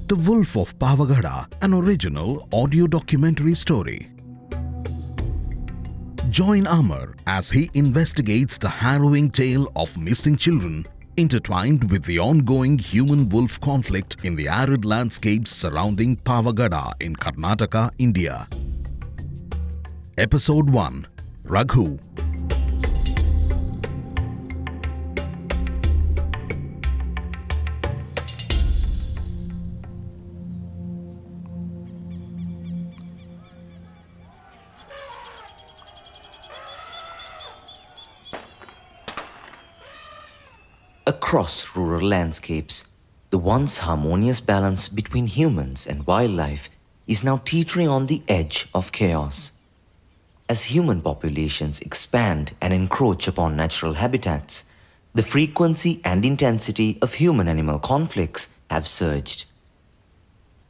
The Wolf of Pavagada, an original audio documentary story. Join Amar as he investigates the harrowing tale of missing children intertwined with the ongoing human-wolf conflict in the arid landscapes surrounding Pavagada in Karnataka, India. Episode 1. Raghu. Across rural landscapes, the once harmonious balance between humans and wildlife is now teetering on the edge of chaos. As human populations expand and encroach upon natural habitats, the frequency and intensity of human-animal conflicts have surged.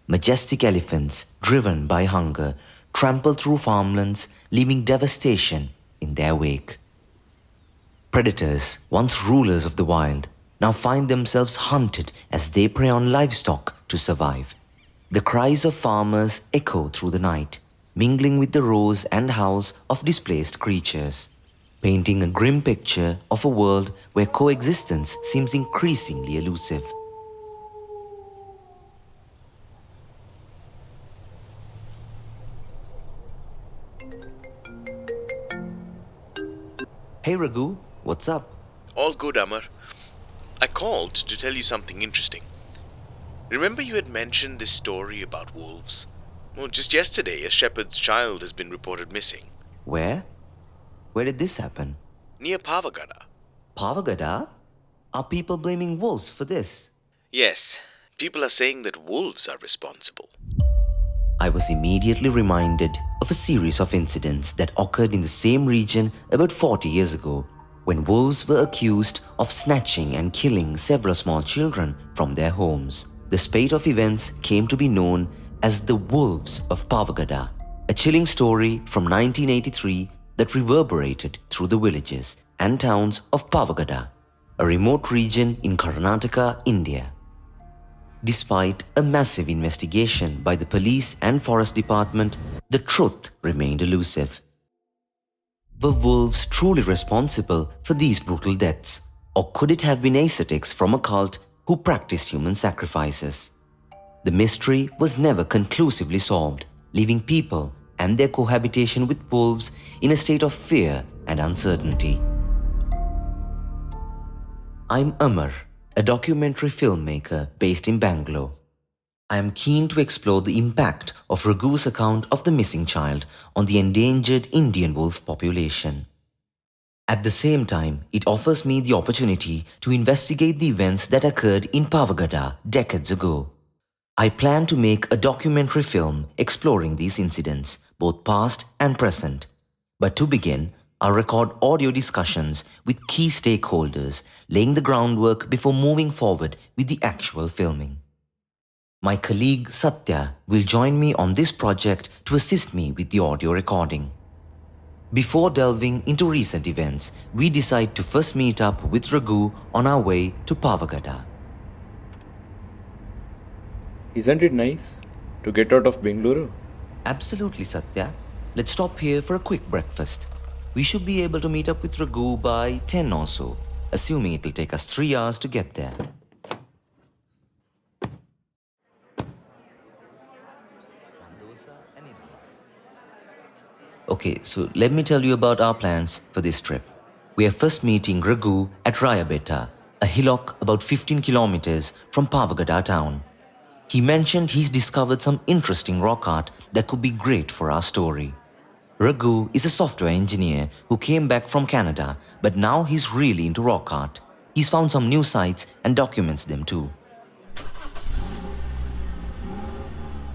Majestic elephants, driven by hunger, trample through farmlands, leaving devastation in their wake. Predators, once rulers of the wild, now find themselves hunted as they prey on livestock to survive. The cries of farmers echo through the night, mingling with the roars and howls of displaced creatures, painting a grim picture of a world where coexistence seems increasingly elusive. Hey Raghu, what's up? All good, Amar. I called to tell you something interesting. Remember you had mentioned this story about wolves? Well, just yesterday, a shepherd's child has been reported missing. Where? Where did this happen? Near Pavagada. Pavagada? Are people blaming wolves for this? Yes, people are saying that wolves are responsible. I was immediately reminded of a series of incidents that occurred in the same region about 40 years ago, when wolves were accused of snatching and killing several small children from their homes. The spate of events came to be known as the Wolves of Pavagada, a chilling story from 1983 that reverberated through the villages and towns of Pavagada, a remote region in Karnataka, India. Despite a massive investigation by the police and forest department, the truth remained elusive. Were wolves truly responsible for these brutal deaths, or could it have been ascetics from a cult who practiced human sacrifices? The mystery was never conclusively solved, leaving people and their cohabitation with wolves in a state of fear and uncertainty. I'm Amar, a documentary filmmaker based in Bangalore. I am keen to explore the impact of Raghu's account of the missing child on the endangered Indian wolf population. At the same time, it offers me the opportunity to investigate the events that occurred in Pavagada decades ago. I plan to make a documentary film exploring these incidents, both past and present. But to begin, I'll record audio discussions with key stakeholders, laying the groundwork before moving forward with the actual filming. My colleague Satya will join me on this project to assist me with the audio recording. Before delving into recent events, we decide to first meet up with Raghu on our way to Pavagada. Isn't it nice to get out of Bengaluru? Absolutely, Satya. Let's stop here for a quick breakfast. We should be able to meet up with Raghu by 10 or so, assuming it'll take us 3 hours to get there. Okay, so let me tell you about our plans for this trip. We are first meeting Raghu at Rayabeta, a hillock about 15 kilometers from Pavagada town. He mentioned he's discovered some interesting rock art that could be great for our story. Raghu is a software engineer who came back from Canada, but now he's really into rock art. He's found some new sites and documents them too.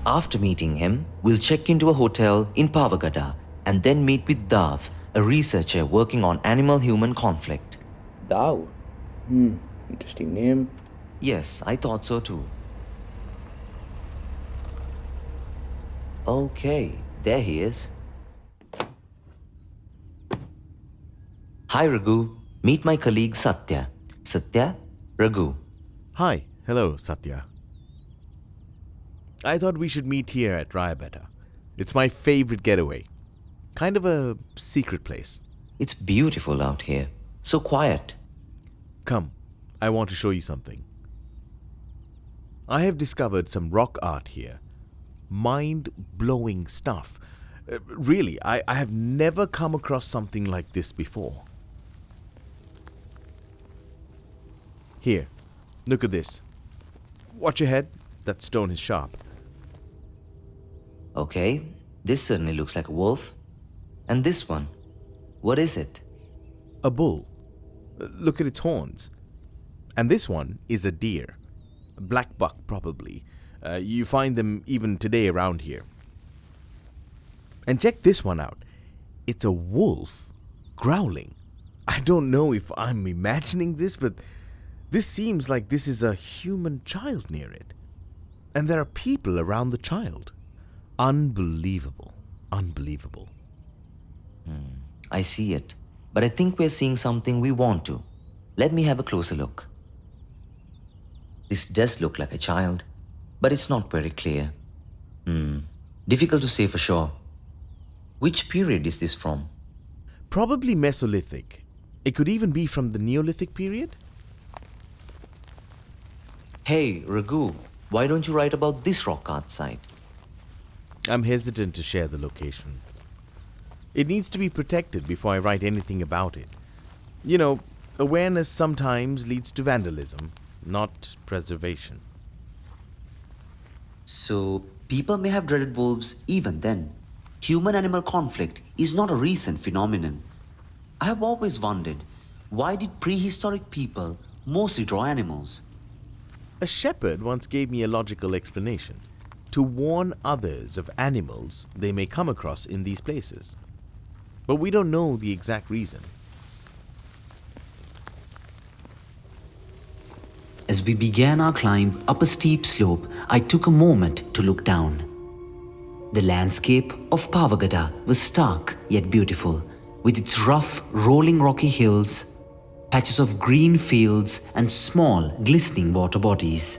After meeting him, we'll check into a hotel in Pavagada and then meet with Daav, a researcher working on animal-human conflict. Daav? Interesting name. Yes, I thought so too. Okay, there he is. Hi Raghu, meet my colleague Satya. Satya, Raghu. Hi, hello Satya. I thought we should meet here at Rayabeta. It's my favorite getaway. Kind of a secret place. It's beautiful out here. So quiet. Come, I want to show you something. I have discovered some rock art here. Mind-blowing stuff. Really, I have never come across something like this before. Here, look at this. Watch your head. That stone is sharp. Okay, this certainly looks like a wolf. And this one, what is it? A bull. Look at its horns. And this one is a deer. A black buck, probably. You find them even today around here. And check this one out. It's a wolf growling. I don't know if I'm imagining this, but this seems like this is a human child near it. And there are people around the child. Unbelievable. Unbelievable. I see it. But I think we're seeing something we want to. Let me have a closer look. This does look like a child, but it's not very clear. Difficult to say for sure. Which period is this from? Probably Mesolithic. It could even be from the Neolithic period. Hey, Raghu, why don't you write about this rock art site? I'm hesitant to share the location. It needs to be protected before I write anything about it. You know, awareness sometimes leads to vandalism, not preservation. So, people may have dreaded wolves even then. Human-animal conflict is not a recent phenomenon. I have always wondered, why did prehistoric people mostly draw animals? A shepherd once gave me a logical explanation. To warn others of animals they may come across in these places. But we don't know the exact reason. As we began our climb up a steep slope, I took a moment to look down. The landscape of Pavagada was stark yet beautiful, with its rough, rolling rocky hills, patches of green fields, and small, glistening water bodies.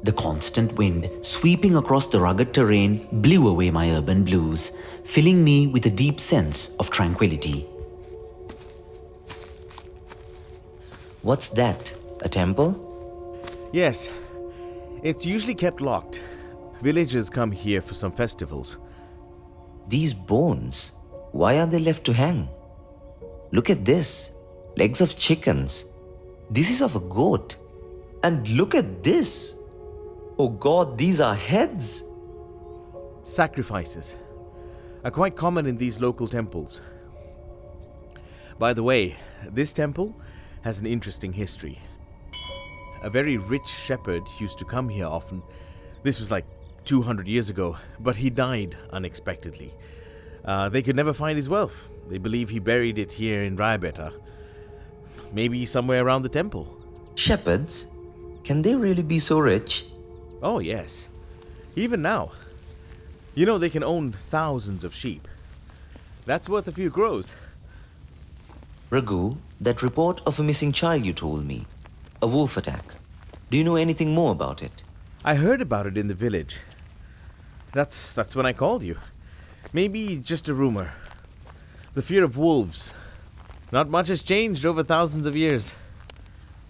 The constant wind sweeping across the rugged terrain blew away my urban blues, filling me with a deep sense of tranquility. What's that? A temple? Yes, it's usually kept locked. Villagers come here for some festivals. These bones, why are they left to hang? Look at this. Legs of chickens. This is of a goat. And look at this. Oh God, these are heads. Sacrifices are quite common in these local temples. By the way, this temple has an interesting history. A very rich shepherd used to come here often. This was like 200 years ago, but he died unexpectedly. They could never find his wealth. They believe he buried it here in Rayabeta. Maybe somewhere around the temple. Shepherds? Can they really be so rich? Oh, yes. Even now. You know, they can own thousands of sheep. That's worth a few crores. Raghu, that report of a missing child you told me. A wolf attack. Do you know anything more about it? I heard about it in the village. That's when I called you. Maybe just a rumor. The fear of wolves. Not much has changed over thousands of years.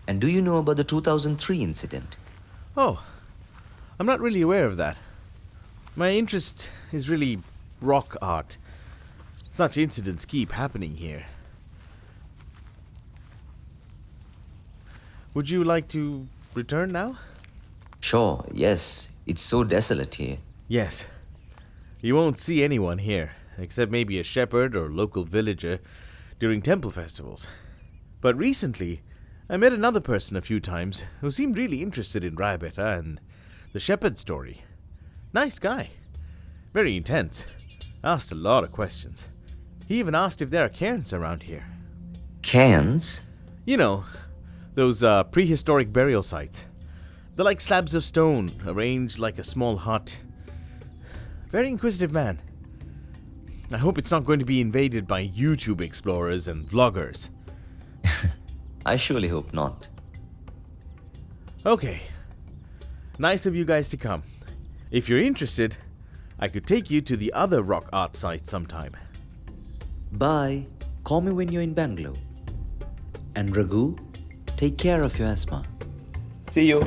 And do you know about the 2003 incident? Oh, I'm not really aware of that. My interest is really rock art. Such incidents keep happening here. Would you like to return now? Sure, yes. It's so desolate here. Yes. You won't see anyone here, except maybe a shepherd or local villager during temple festivals. But recently, I met another person a few times who seemed really interested in Rayabeta and the shepherd story. Nice guy. Very intense. Asked a lot of questions. He even asked if there are cairns around here. Cairns? You know, those prehistoric burial sites. They're like slabs of stone, arranged like a small hut. Very inquisitive man. I hope it's not going to be invaded by YouTube explorers and vloggers. I surely hope not. Okay. Nice of you guys to come. If you're interested, I could take you to the other rock art site sometime. Bye. Call me when you're in Bangalore. And Raghu, take care of your asthma. See you.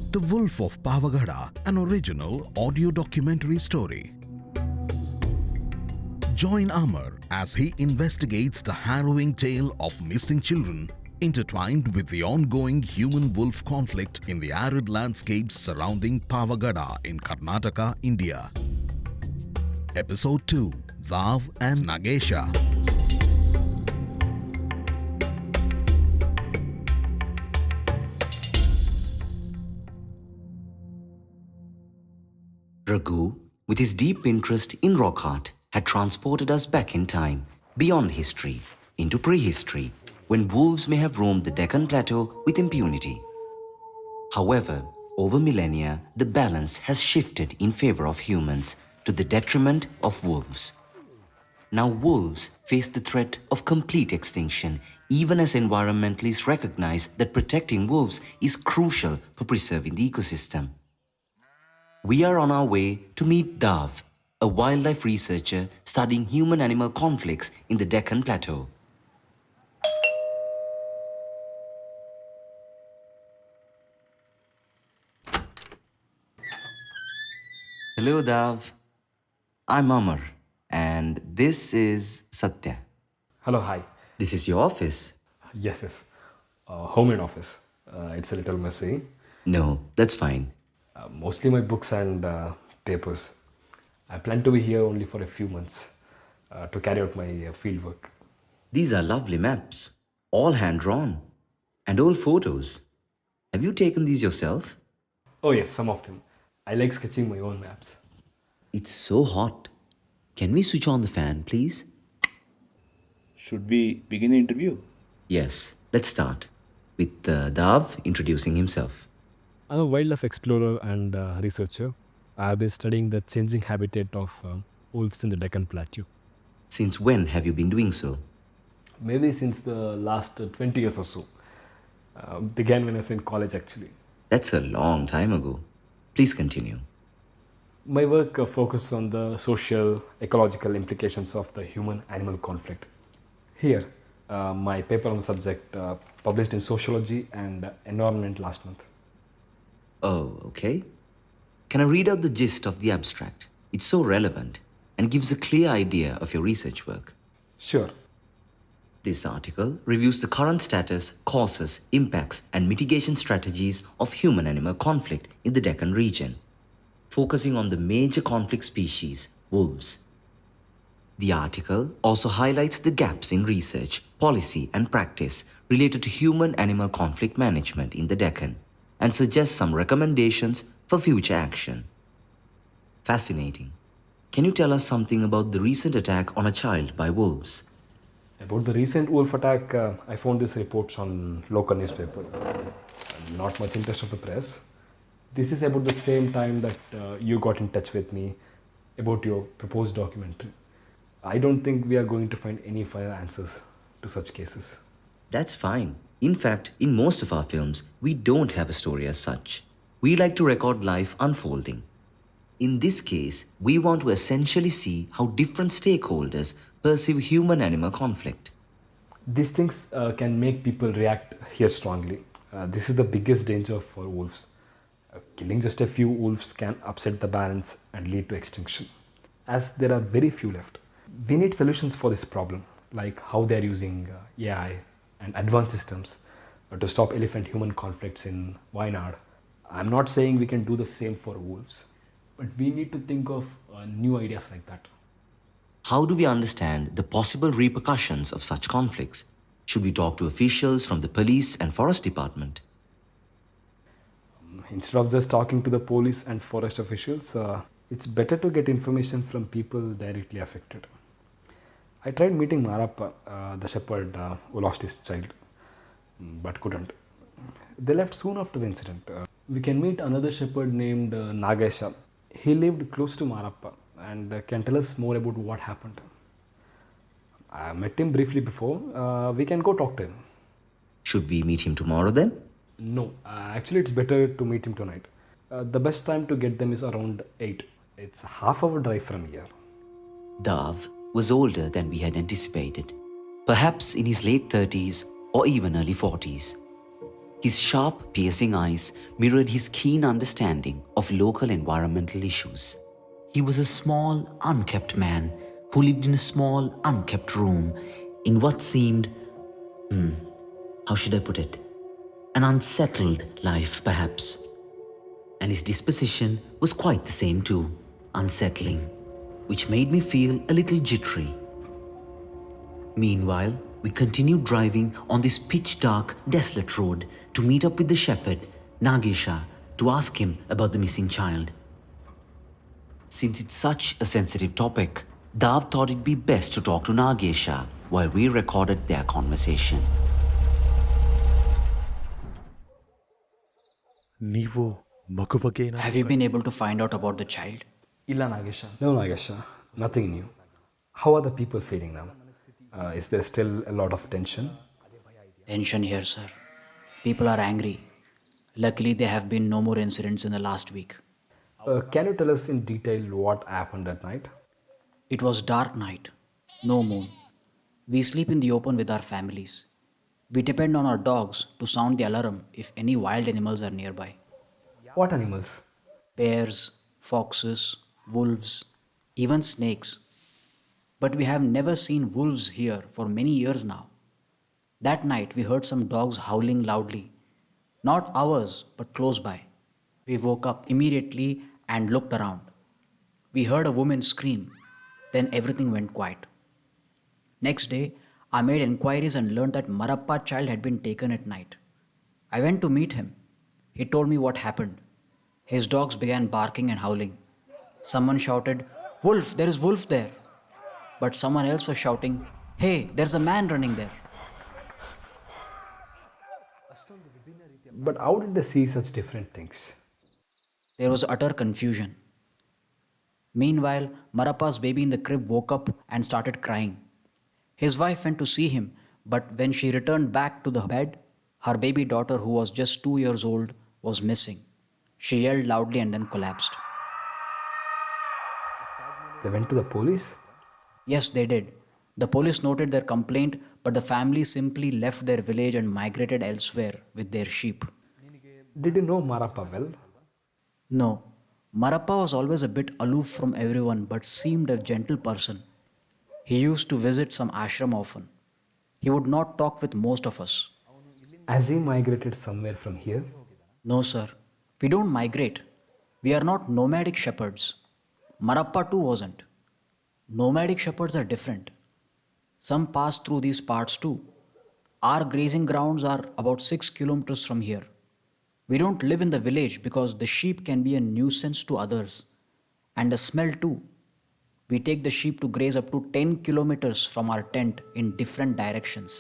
The Wolf of Pavagada, an original audio documentary story. Join Amar as he investigates the harrowing tale of missing children intertwined with the ongoing human-wolf conflict in the arid landscapes surrounding Pavagada in Karnataka, India. Episode 2, Daav and Nagesha. Raghu, with his deep interest in rock art, had transported us back in time, beyond history, into prehistory, when wolves may have roamed the Deccan Plateau with impunity. However, over millennia, the balance has shifted in favor of humans to the detriment of wolves. Now wolves face the threat of complete extinction, even as environmentalists recognize that protecting wolves is crucial for preserving the ecosystem. We are on our way to meet Daav, a wildlife researcher studying human-animal conflicts in the Deccan Plateau. Hello, Daav. I'm Amar, and this is Satya. Hello, hi. This is your office. Yes. Home and office. It's a little messy. No, that's fine. Mostly my books and papers. I plan to be here only for a few months to carry out my field work. These are lovely maps, all hand-drawn, and old photos. Have you taken these yourself? Oh yes, some of them. I like sketching my own maps. It's so hot. Can we switch on the fan, please? Should we begin the interview? Yes, let's start with Daav introducing himself. I'm a wildlife explorer and researcher. I've been studying the changing habitat of wolves in the Deccan Plateau. Since when have you been doing so? Maybe since the last 20 years or so. Began when I was in college actually. That's a long time ago. Please continue. My work focuses on the social, ecological implications of the human-animal conflict. Here, my paper on the subject published in Sociology and Environment last month. Oh, okay. Can I read out the gist of the abstract? It's so relevant and gives a clear idea of your research work. Sure. This article reviews the current status, causes, impacts, and mitigation strategies of human-animal conflict in the Deccan region, focusing on the major conflict species, wolves. The article also highlights the gaps in research, policy, and practice related to human-animal conflict management in the Deccan, and suggests some recommendations for future action. Fascinating. Can you tell us something about the recent attack on a child by wolves? About the recent wolf attack, I found these reports on local newspaper. Not much interest of the press. This is about the same time that you got in touch with me about your proposed documentary. I don't think we are going to find any final answers to such cases. That's fine. In fact, in most of our films, we don't have a story as such. We like to record life unfolding. In this case, we want to essentially see how different stakeholders perceive human-animal conflict. These things can make people react here strongly. This is the biggest danger for wolves. Killing just a few wolves can upset the balance and lead to extinction, as there are very few left. We need solutions for this problem, like how they are using AI and advanced systems to stop elephant-human conflicts in Wayanad. I'm not saying we can do the same for wolves, but we need to think of new ideas like that. How do we understand the possible repercussions of such conflicts? Should we talk to officials from the police and forest department? Instead of just talking to the police and forest officials, it's better to get information from people directly affected. I tried meeting Marappa, the shepherd who lost his child, but couldn't. They left soon after the incident. We can meet another shepherd named Nagesha. He lived close to Marappa and can tell us more about what happened. I met him briefly before. We can go talk to him. Should we meet him tomorrow then? No, actually, it's better to meet him tonight. The best time to get them is around 8. It's a half-hour drive from here. Daav was older than we had anticipated, perhaps in his late 30s or even early 40s. His sharp, piercing eyes mirrored his keen understanding of local environmental issues. He was a small, unkept man who lived in a small, unkept room in what seemed, how should I put it? An unsettled life, perhaps. And his disposition was quite the same too, unsettling, which made me feel a little jittery. Meanwhile, we continued driving on this pitch-dark, desolate road to meet up with the shepherd, Nagesha, to ask him about the missing child. Since it's such a sensitive topic, Daav thought it'd be best to talk to Nagesha while we recorded their conversation. ನೀವು ಮಗು ಬಗ್ಗೆ Have you been able to find out about the child? Illa Nagesha. No, Nagesha. Nothing new. How are the people feeling now? Is there still a lot of tension? Tension here, sir. People are angry. Luckily, there have been no more incidents in the last week. Can you tell us in detail what happened that night? It was dark night, no moon. We sleep in the open with our families. We depend on our dogs to sound the alarm if any wild animals are nearby. What animals? Bears, foxes, wolves, even snakes. But we have never seen wolves here for many years now. That night we heard some dogs howling loudly. Not ours, but close by. We woke up immediately and looked around. We heard a woman scream. Then everything went quiet. Next day, I made inquiries and learned that Marappa's child had been taken at night. I went to meet him. He told me what happened. His dogs began barking and howling. Someone shouted, "Wolf, there is wolf there." But someone else was shouting, "Hey, there's a man running there." But how did they see such different things? There was utter confusion. Meanwhile, Marappa's baby in the crib woke up and started crying. His wife went to see him, but when she returned back to the bed, her baby daughter, who was just 2 years old, was missing. She yelled loudly and then collapsed. They went to the police? Yes, they did. The police noted their complaint, but the family simply left their village and migrated elsewhere with their sheep. Did you know Marappa well? No, Marappa was always a bit aloof from everyone but seemed a gentle person. He used to visit some ashram often. He would not talk with most of us. Has he migrated somewhere from here? No, sir. We don't migrate. We are not nomadic shepherds. Marappa too wasn't. Nomadic shepherds are different. Some pass through these parts too. Our grazing grounds are about 6 kilometers from here. We don't live in the village because the sheep can be a nuisance to others. And the smell too. We take the sheep to graze up to 10 kilometers from our tent in different directions.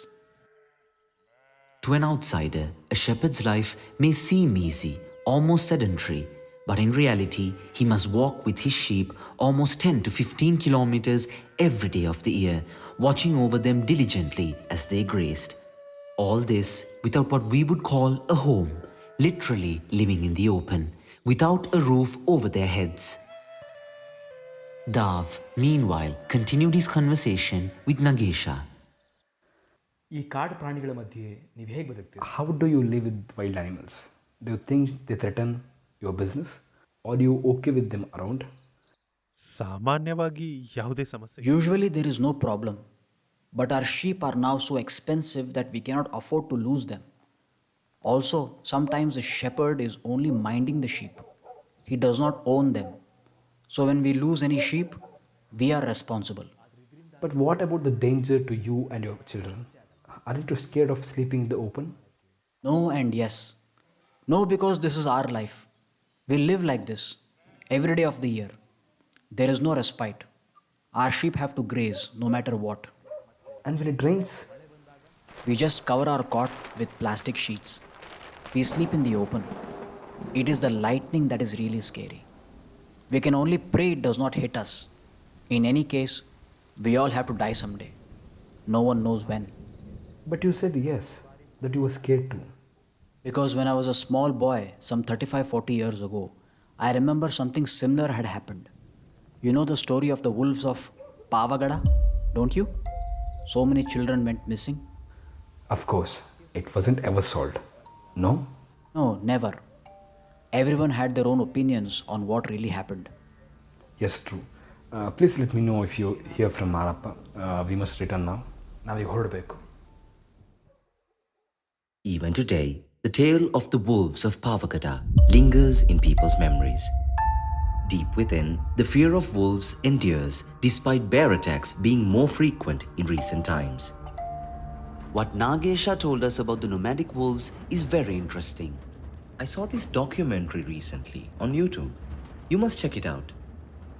To an outsider, a shepherd's life may seem easy, almost sedentary, but in reality, he must walk with his sheep almost 10 to 15 kilometers every day of the year, watching over them diligently as they grazed. All this without what we would call a home, literally living in the open, without a roof over their heads. Daav, meanwhile, continued his conversation with Nagesha. ಈ ಕಾಡು ಪ್ರಾಣಿಗಳ ಮಧ್ಯೆ ನೀವು ಹೇಗೆ ಬದುಕ್ತೀರಿ? How do you live with wild animals? Do you think they threaten your business? Or are you okay with them around? ಸಾಮಾನ್ಯವಾಗಿ ಯಾವುದೇ ಸಮಸ್ಯೆ Usually there is no problem, but our sheep are now so expensive that we cannot afford to lose them. Also, sometimes the shepherd is only minding the sheep. He does not own them. So when we lose any sheep, we are responsible. But what about the danger to you and your children? Aren't you scared of sleeping in the open? No and yes. No, because this is our life. We live like this every day of the year. There is no respite. Our sheep have to graze no matter what. And when it rains? We just cover our cot with plastic sheets. We sleep in the open. It is the lightning that is really scary. We can only pray it does not hit us. In any case, we all have to die someday. No one knows when. But you said yes, that you were scared too. Because when I was a small boy, some 35-40 years ago, I remember something similar had happened. You know the story of the wolves of Pavagada, don't you? So many children went missing. Of course, it wasn't ever solved. No? No, never. Everyone had their own opinions on what really happened. Yes, true. Please let me know if you hear from Marappa. We must return now. Navi ಹೊರಡಬೇಕು. Even today, the tale of the wolves of Pavagada lingers in people's memories. Deep within, the fear of wolves endures despite bear attacks being more frequent in recent times. What Nagesha told us about the nomadic wolves is very interesting. I saw this documentary recently on YouTube. You must check it out.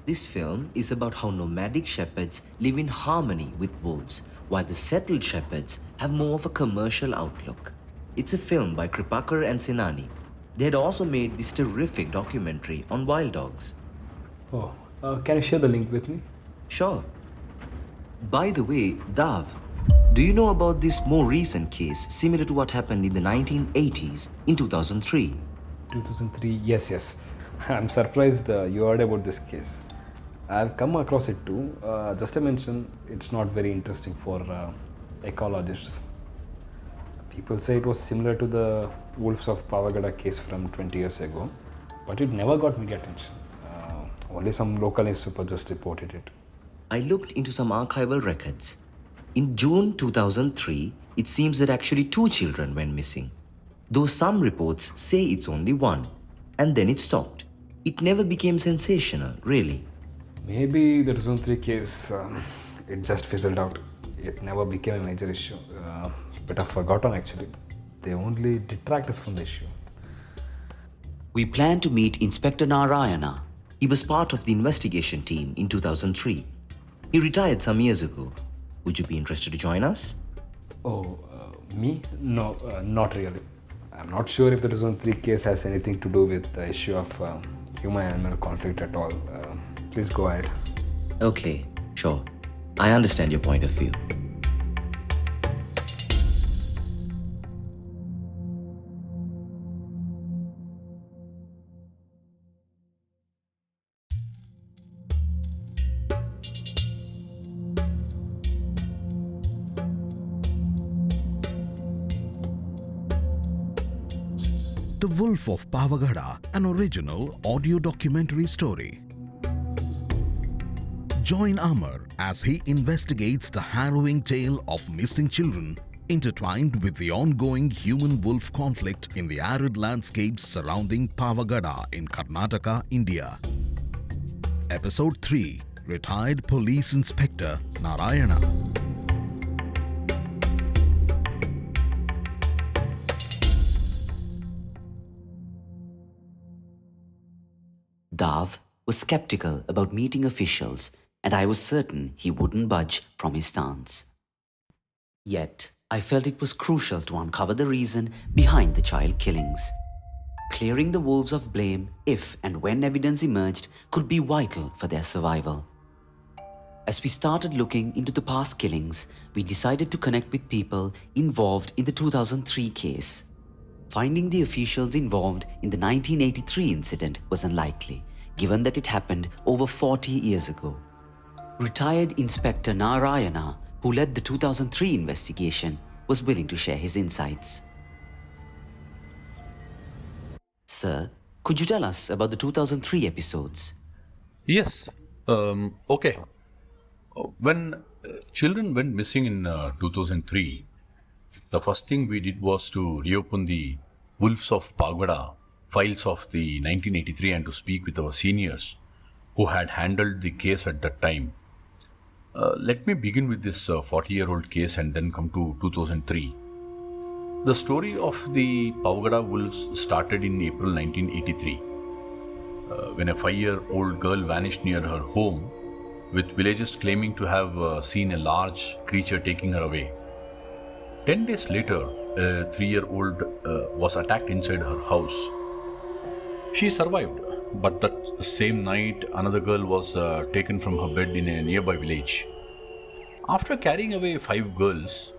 This film is about how nomadic shepherds live in harmony with wolves, while the settled shepherds have more of a commercial outlook. It's a film by Kripakar and Sinani. They had also made this terrific documentary on wild dogs. Oh, can you share the link with me? Sure. By the way, Daav, do you know about this more recent case similar to what happened in the 1980s in 2003? 2003, yes. I'm surprised you heard about this case. I've come across it too. Just to mention, it's not very interesting for ecologists. People say it was similar to the Wolves of Pavagada case from 20 years ago, but it never got media attention. Only some local newspaper just reported it. I looked into some archival records. In June 2003, it seems that actually 2 children went missing, though some reports say it's only 1, and then it stopped. It never became sensational, really. Maybe the 2003 case, it just fizzled out. It never became a major issue. But I've forgotten actually. They only detract us from the issue. We planned to meet Inspector Narayana. He was part of the investigation team in 2003. He retired some years ago. Would you be interested to join us? Oh, me? No, not really. I'm not sure if the 2003 case has anything to do with the issue of human-animal conflict at all. Please go ahead. Okay, sure. I understand your point of view. The Wolf of Pavagada, an original audio documentary story. Join Amar as he investigates the harrowing tale of missing children intertwined with the ongoing human-wolf conflict in the arid landscapes surrounding Pavagada in Karnataka, India. Episode 3, Retired Police Inspector Narayana. Daav was skeptical about meeting officials, and I was certain he wouldn't budge from his stance. Yet, I felt it was crucial to uncover the reason behind the child killings. Clearing the wolves of blame if and when evidence emerged could be vital for their survival. As we started looking into the past killings, we decided to connect with people involved in the 2003 case. Finding the officials involved in the 1983 incident was unlikely, given that it happened over 40 years ago. Retired Inspector Narayana, who led the 2003 investigation, was willing to share his insights. Sir, could you tell us about the 2003 episodes? Yes. Okay. When children went missing in 2003, the first thing we did was to reopen the Wolves of Pavagada files of the 1983 and to speak with our seniors who had handled the case at that time. Let me begin with this 40-year-old case and then come to 2003. The story of the Pavagada wolves started in April 1983, when a 5-year-old girl vanished near her home, with villagers claiming to have seen a large creature taking her away. 10 days later, a 3-year-old was attacked inside her house. She survived, but that same night, another girl was taken from her bed in a nearby village. After carrying away 5 girls,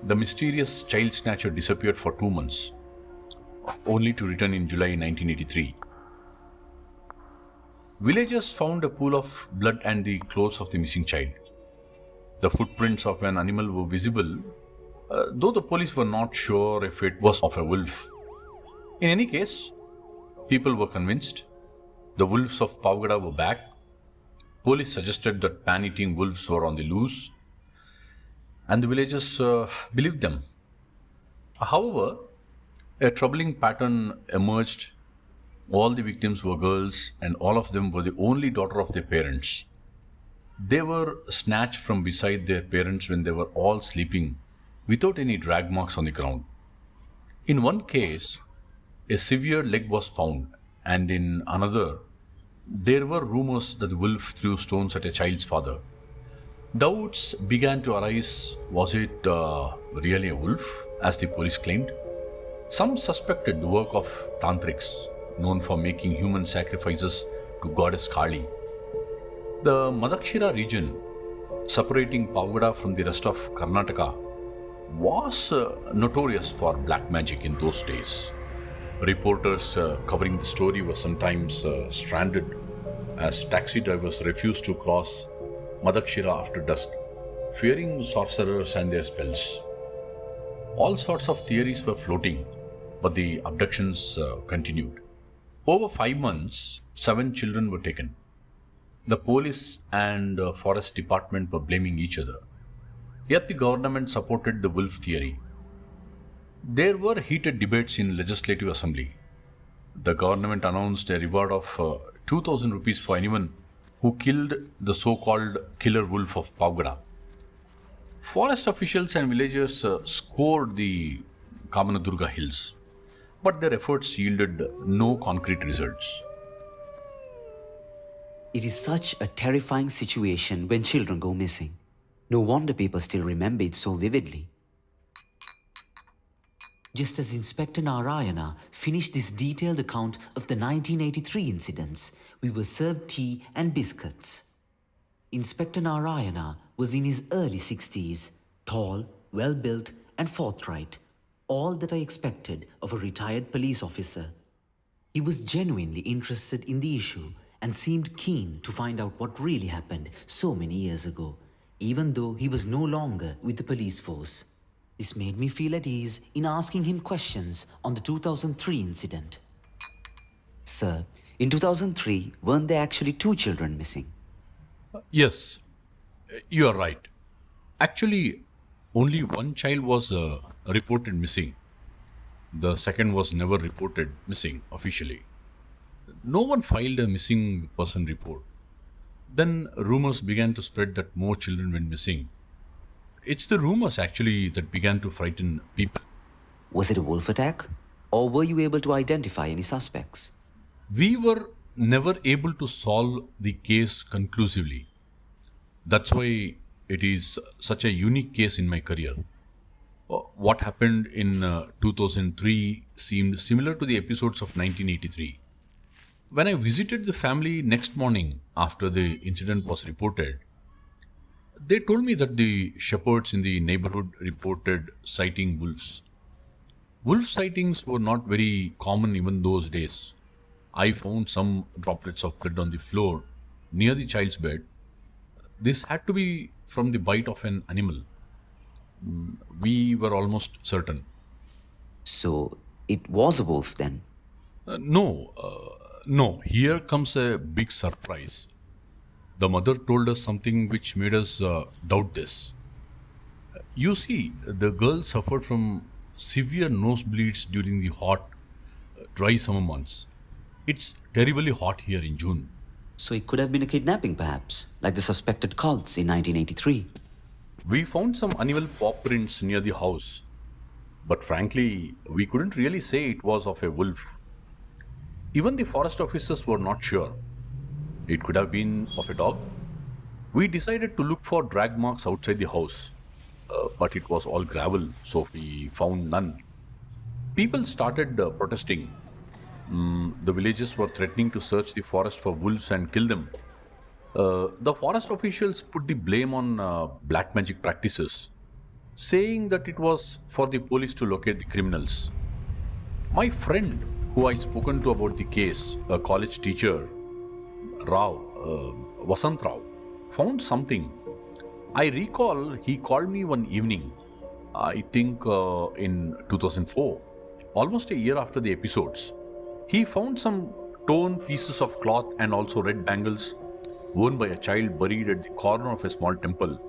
the mysterious child snatcher disappeared for 2 months, only to return in July 1983. Villagers found a pool of blood and the clothes of the missing child. The footprints of an animal were visible, though the police were not sure if it was of a wolf. In any case, people were convinced. The wolves of Pavagada were back. Police suggested that pan-eating wolves were on the loose, and the villagers believed them. However, a troubling pattern emerged. All the victims were girls, and all of them were the only daughter of their parents. They were snatched from beside their parents when they were all sleeping, without any drag marks on the ground. In one case, a severed leg was found, and in another, there were rumors that the wolf threw stones at a child's father. Doubts began to arise. Was it really a wolf, as the police claimed? Some suspected the work of tantrics, known for making human sacrifices to goddess Kali. The Madakshira region, separating Pavagada from the rest of Karnataka, was notorious for black magic in those days. Reporters covering the story were sometimes stranded as taxi drivers refused to cross Madakshira after dusk, fearing sorcerers and their spells. All sorts of theories were floating, but the abductions continued. Over 5 months, 7 children were taken. The police and forest department were blaming each other. Yet the government supported the wolf theory. There were heated debates in Legislative Assembly. The government announced a reward of 2,000 rupees for anyone who killed the so-called killer wolf of Pavagada. Forest officials and villagers scoured the Kamanadurga hills, but their efforts yielded no concrete results. It is such a terrifying situation when children go missing. No wonder people still remember it so vividly. Just as Inspector Narayana finished this detailed account of the 1983 incidents, we were served tea and biscuits. Inspector Narayana was in his early 60s, tall, well-built and forthright, all that I expected of a retired police officer. He was genuinely interested in the issue and seemed keen to find out what really happened so many years ago, even though he was no longer with the police force. This made me feel at ease in asking him questions on the 2003 incident. Sir, in 2003, weren't there actually 2 children missing? Yes, you are right. Actually, only one child was reported missing. The second was never reported missing officially. No one filed a missing person report. Then rumors began to spread that more children went missing. It's the rumors actually that began to frighten people. Was it a wolf attack? Or were you able to identify any suspects? We were never able to solve the case conclusively. That's why it is such a unique case in my career. What happened in 2003 seemed similar to the episodes of 1983. When I visited the family next morning after the incident was reported, they told me that the shepherds in the neighborhood reported sighting wolves. Wolf sightings were not very common even those days. I found some droplets of blood on the floor near the child's bed. This had to be from the bite of an animal. We were almost certain. So, it was a wolf then? No. Here comes a big surprise. The mother told us something which made us doubt this. You see, the girl suffered from severe nosebleeds during the hot, dry summer months. It's terribly hot here in June. So it could have been a kidnapping perhaps, like the suspected cults in 1983. We found some animal paw prints near the house. but frankly, we couldn't really say it was of a wolf. Even the forest officers were not sure. It could have been of a dog. We decided to look for drag marks outside the house, but it was all gravel, so we found none. People started protesting. The villagers were threatening to search the forest for wolves and kill them. The forest officials put the blame on black magic practices, saying that it was for the police to locate the criminals. My friend, who I spoken to about the case, a college teacher, Vasant Rao, found something. I recall he called me one evening, I think in 2004, almost a year after the episodes. He found some torn pieces of cloth and also red bangles worn by a child buried at the corner of a small temple.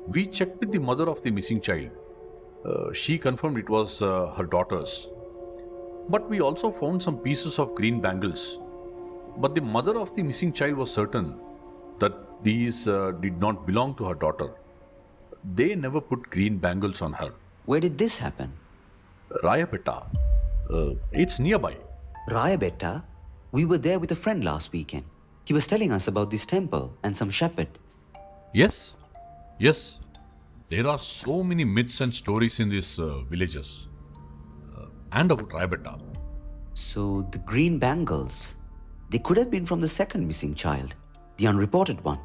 We checked with the mother of the missing child. She confirmed it was her daughter's. But we also found some pieces of green bangles. But the mother of the missing child was certain that these did not belong to her daughter. They never put green bangles on her. Where did this happen? Rayapeta. It's nearby. Rayabetta? We were there with a friend last weekend. He was telling us about this temple and some shepherd. Yes. Yes. There are so many myths and stories in these villages. And about Rayapeta. So the green bangles, they could have been from the second missing child, the unreported one.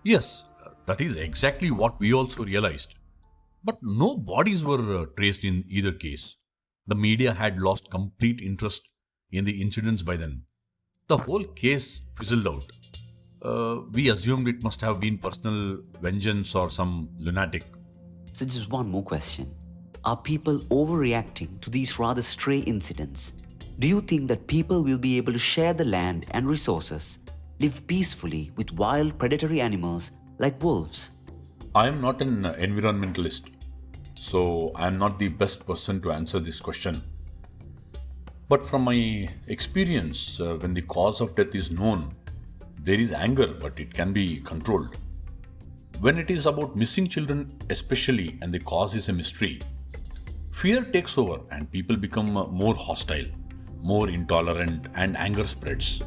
Yes, that is exactly what we also realized. But no bodies were traced in either case. The media had lost complete interest in the incidents by then. The whole case fizzled out. We assumed it must have been personal vengeance or some lunatic. So just one more question. Are people overreacting to these rather stray incidents? Do you think that people will be able to share the land and resources, live peacefully with wild predatory animals like wolves? I am not an environmentalist, so I am not the best person to answer this question. But from my experience, when the cause of death is known, there is anger, but it can be controlled. When it is about missing children, especially, and the cause is a mystery, fear takes over and people become more hostile, more intolerant, and anger spreads.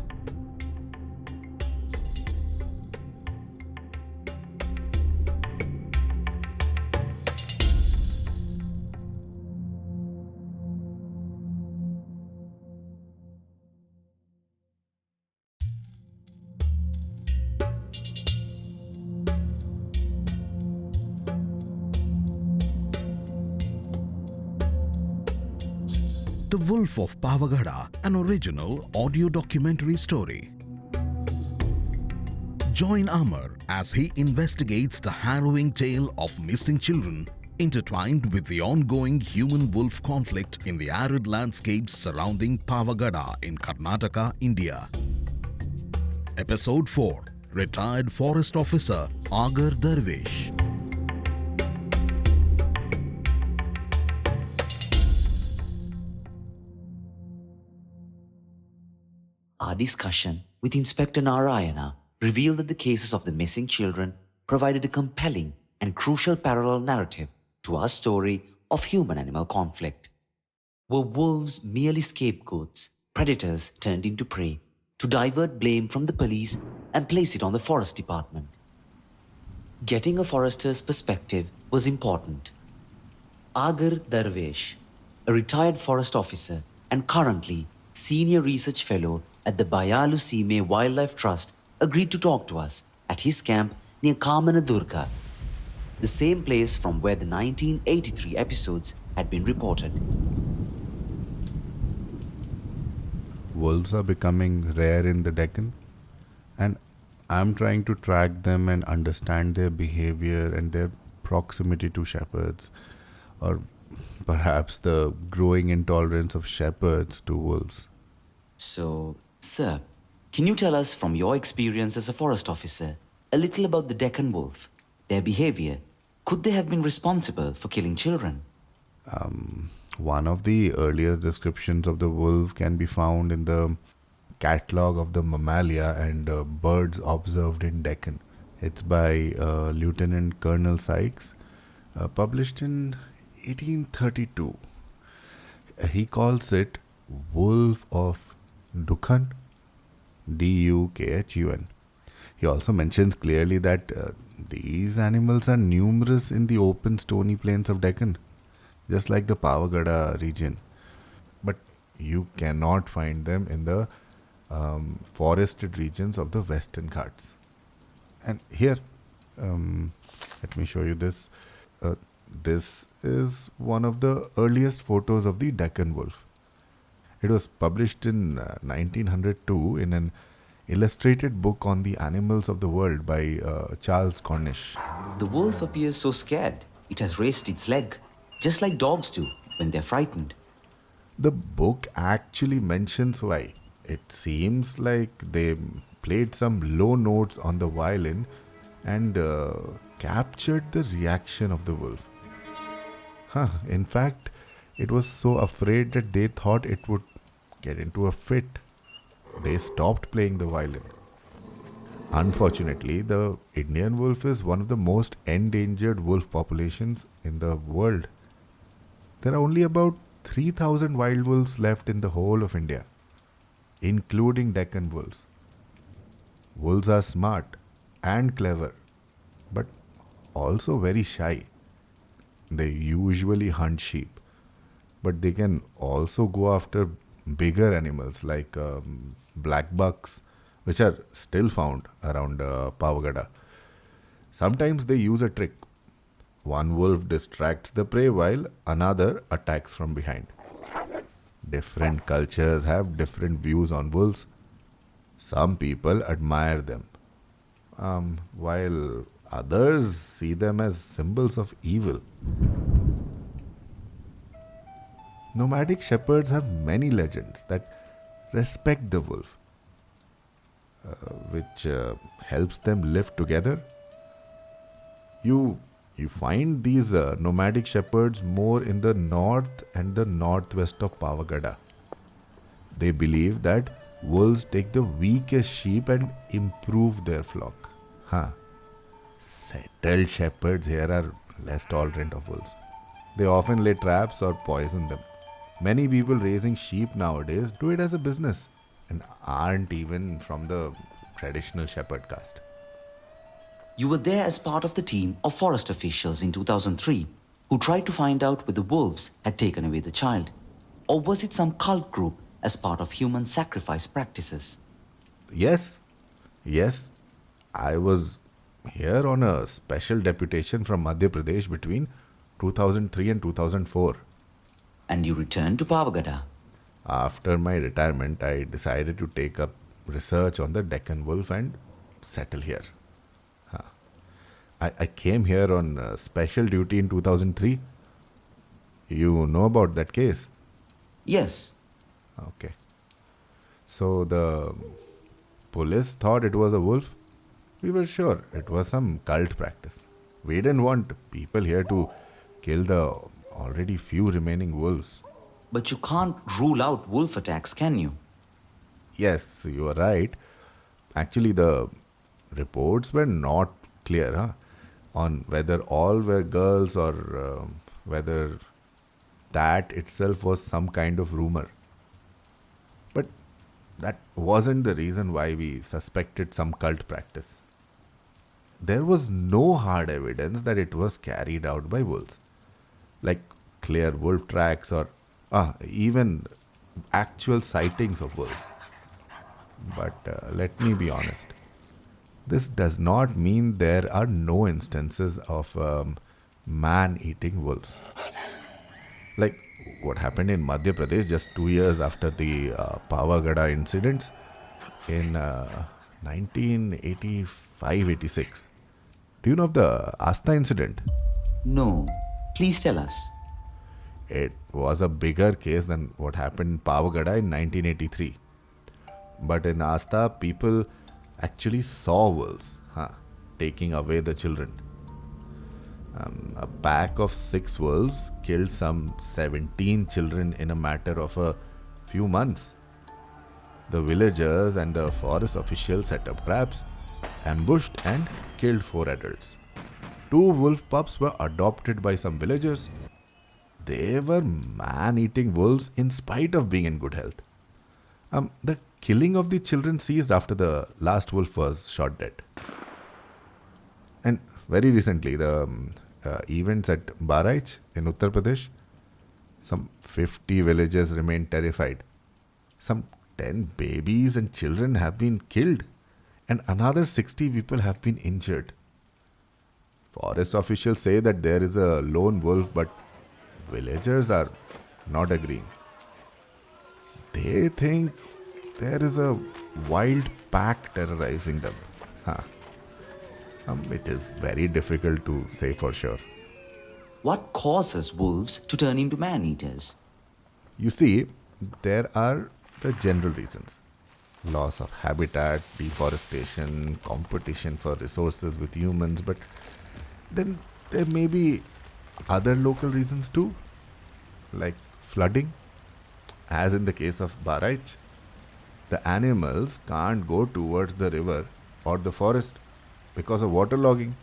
The Wolf of Pavagada, an original audio documentary story. Join Amar as he investigates the harrowing tale of missing children intertwined with the ongoing human-wolf conflict in the arid landscapes surrounding Pavagada in Karnataka, India. Episode 4. Retired Forest Officer Aagar Darwish. Our discussion with Inspector Narayana revealed that the cases of the missing children provided a compelling and crucial parallel narrative to our story of human-animal conflict. Were wolves merely scapegoats, predators turned into prey, to divert blame from the police and place it on the forest department? Getting a forester's perspective was important. Aagar Darwish, a retired forest officer and currently senior research fellow at the Bayalu Sime Wildlife Trust, agreed to talk to us at his camp near Kamanadurga, the same place from where the 1983 episodes had been reported. Wolves are becoming rare in the Deccan, and I'm trying to track them and understand their behavior and their proximity to shepherds, or perhaps the growing intolerance of shepherds to wolves. So, sir, can you tell us from your experience as a forest officer a little about the Deccan wolf, their behavior? Could they have been responsible for killing children? One of the earliest descriptions of the wolf can be found in the Catalogue of the Mammalia and Birds Observed in Deccan. It's by Lieutenant Colonel Sykes, published in 1832. He calls it Wolf of Dukhan, Dukhun. He also mentions clearly that these animals are numerous in the open stony plains of Deccan, just like the Pavagada region. But you cannot find them in the forested regions of the Western Ghats. And here, let me show you this. This is one of the earliest photos of the Deccan wolf. It was published in 1902 in an illustrated book on the animals of the world by Charles Cornish. The wolf appears so scared, it has raised its leg, just like dogs do when they're frightened. The book actually mentions why. It seems like they played some low notes on the violin and captured the reaction of the wolf. In fact, it was so afraid that they thought it would get into a fit. They stopped playing the violin. Unfortunately, the Indian wolf is one of the most endangered wolf populations in the world. There are only about 3,000 wild wolves left in the whole of India, including Deccan wolves. Wolves are smart and clever, but also very shy. They usually hunt sheep, but they can also go after bigger animals like black bucks, which are still found around Pavagada. Sometimes they use a trick. One wolf distracts the prey while another attacks from behind. Different cultures have different views on wolves. Some people admire them, while others see them as symbols of evil. Nomadic shepherds have many legends that respect the wolf, which helps them live together. You find these nomadic shepherds more in the north and the northwest of Pavagada. They believe that wolves take the weakest sheep and improve their flock. Settled shepherds here are less tolerant of wolves. They often lay traps or poison them. Many people raising sheep nowadays do it as a business and aren't even from the traditional shepherd caste. You were there as part of the team of forest officials in 2003 who tried to find out whether wolves had taken away the child. Or was it some cult group as part of human sacrifice practices? Yes. I was here on a special deputation from Madhya Pradesh between 2003 and 2004. And you returned to Pavagada. After my retirement, I decided to take up research on the Deccan wolf and settle here. I came here on special duty in 2003. You know about that case? Yes. Okay. So the police thought it was a wolf. We were sure it was some cult practice. We didn't want people here to kill the already few remaining wolves. But you can't rule out wolf attacks, can you? Yes, you are right. Actually, the reports were not clear on whether all were girls or whether that itself was some kind of rumor. But that wasn't the reason why we suspected some cult practice. There was no hard evidence that it was carried out by wolves, like clear wolf tracks or even actual sightings of wolves. But let me be honest. This does not mean there are no instances of man-eating wolves. Like what happened in Madhya Pradesh just 2 years after the Pavagada incidents in 1985-86. Do you know of the Asta incident? No. Please tell us. It was a bigger case than what happened in Pavagada in 1983. But in Asta, people actually saw wolves taking away the children. A pack of 6 wolves killed some 17 children in a matter of a few months. The villagers and the forest officials set up traps, ambushed and killed 4 adults. 2 wolf pups were adopted by some villagers. they were man-eating wolves in spite of being in good health. The killing of the children ceased after the last wolf was shot dead. And very recently, the events at Bahraich in Uttar Pradesh, some 50 villagers remain terrified. Some 10 babies and children have been killed, and another 60 people have been injured. Forest officials say that there is a lone wolf, but villagers are not agreeing. They think there is a wild pack terrorizing them. It is very difficult to say for sure. What causes wolves to turn into man-eaters? You see, there are the general reasons. Loss of habitat, deforestation, competition for resources with humans, but then there may be other local reasons too, like flooding. As in the case of Bahraich, the animals can't go towards the river or the forest because of waterlogging.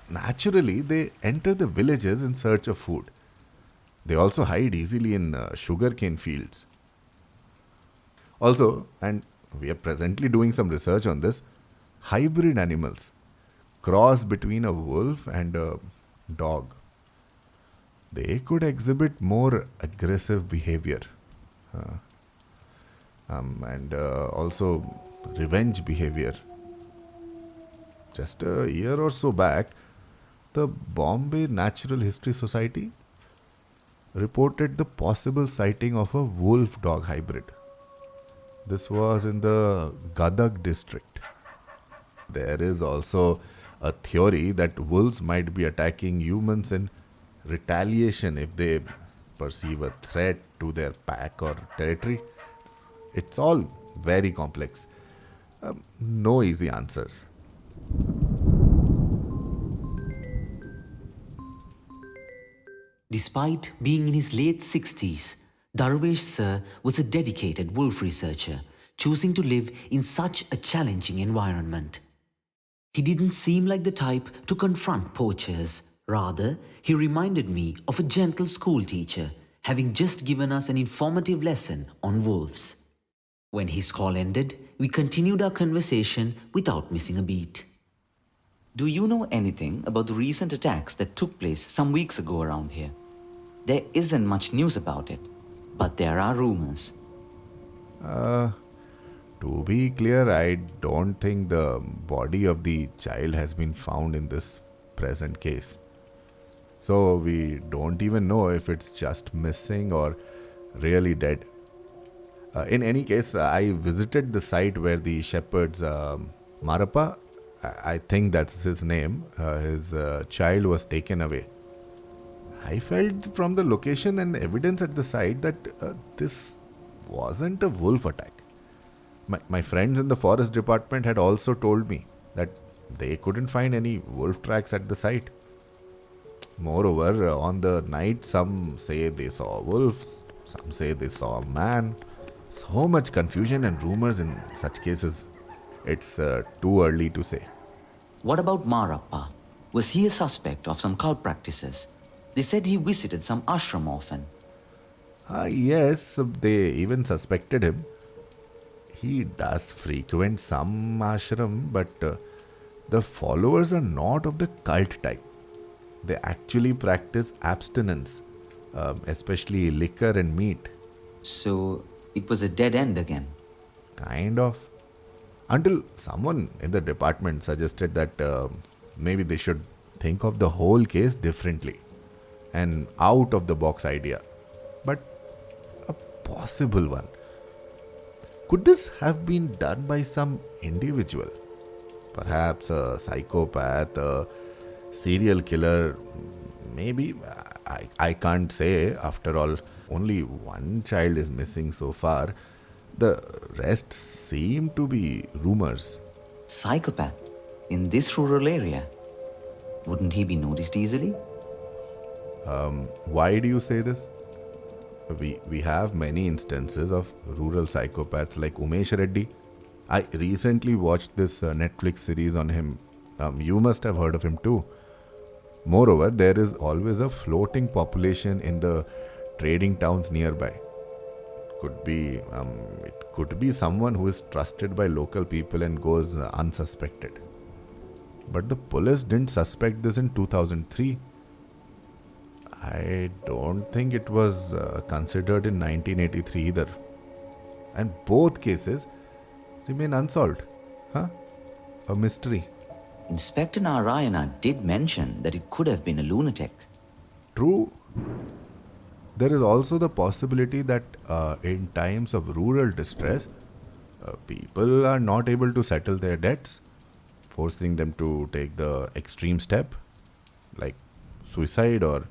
Naturally, they enter the villages in search of food. They also hide easily in sugarcane fields. Also, and we are presently doing some research on this, hybrid animals, cross between a wolf and a dog. They could exhibit more aggressive behavior and also revenge behavior. Just a year or so back, the Bombay Natural History Society reported the possible sighting of a wolf-dog hybrid. This was in the Gadag district. There is also a theory that wolves might be attacking humans in retaliation if they perceive a threat to their pack or territory. It's all very complex. No easy answers. Despite being in his late 60s, Darwish sir was a dedicated wolf researcher, choosing to live in such a challenging environment. He didn't seem like the type to confront poachers. Rather, he reminded me of a gentle school teacher, having just given us an informative lesson on wolves. When his call ended, we continued our conversation without missing a beat. Do you know anything about the recent attacks that took place some weeks ago around here? There isn't much news about it, but there are rumors. To be clear, I don't think the body of the child has been found in this present case. So we don't even know if it's just missing or really dead. In any case, I visited the site where the shepherd's Marappa, I think that's his name, his child was taken away. I felt from the location and evidence at the site that this wasn't a wolf attack. My friends in the forest department had also told me that they couldn't find any wolf tracks at the site. Moreover, on the night, some say they saw wolves, some say they saw a man. So much confusion and rumors in such cases. It's too early to say. What about Marappa? Was he a suspect of some cult practices? They said he visited some ashram often. Yes, they even suspected him. He does frequent some ashram, but the followers are not of the cult type. They actually practice abstinence, especially liquor and meat. So it was a dead end again. Kind of. Until someone in the department suggested that maybe they should think of the whole case differently. An out of the box idea. But a possible one. Could this have been done by some individual? Perhaps a psychopath, a serial killer, maybe. I can't say. After all, only one child is missing so far. The rest seem to be rumors. Psychopath? In this rural area? Wouldn't he be noticed easily? Why do you say this? We have many instances of rural psychopaths like Umesh Reddy. I recently watched this Netflix series on him. You must have heard of him too. Moreover, there is always a floating population in the trading towns nearby. It could be someone who is trusted by local people and goes unsuspected. But the police didn't suspect this in 2003. I don't think it was considered in 1983 either. And both cases remain unsolved. A mystery. Inspector Narayana did mention that it could have been a lunatic. True. There is also the possibility that in times of rural distress, people are not able to settle their debts, forcing them to take the extreme step, like suicide or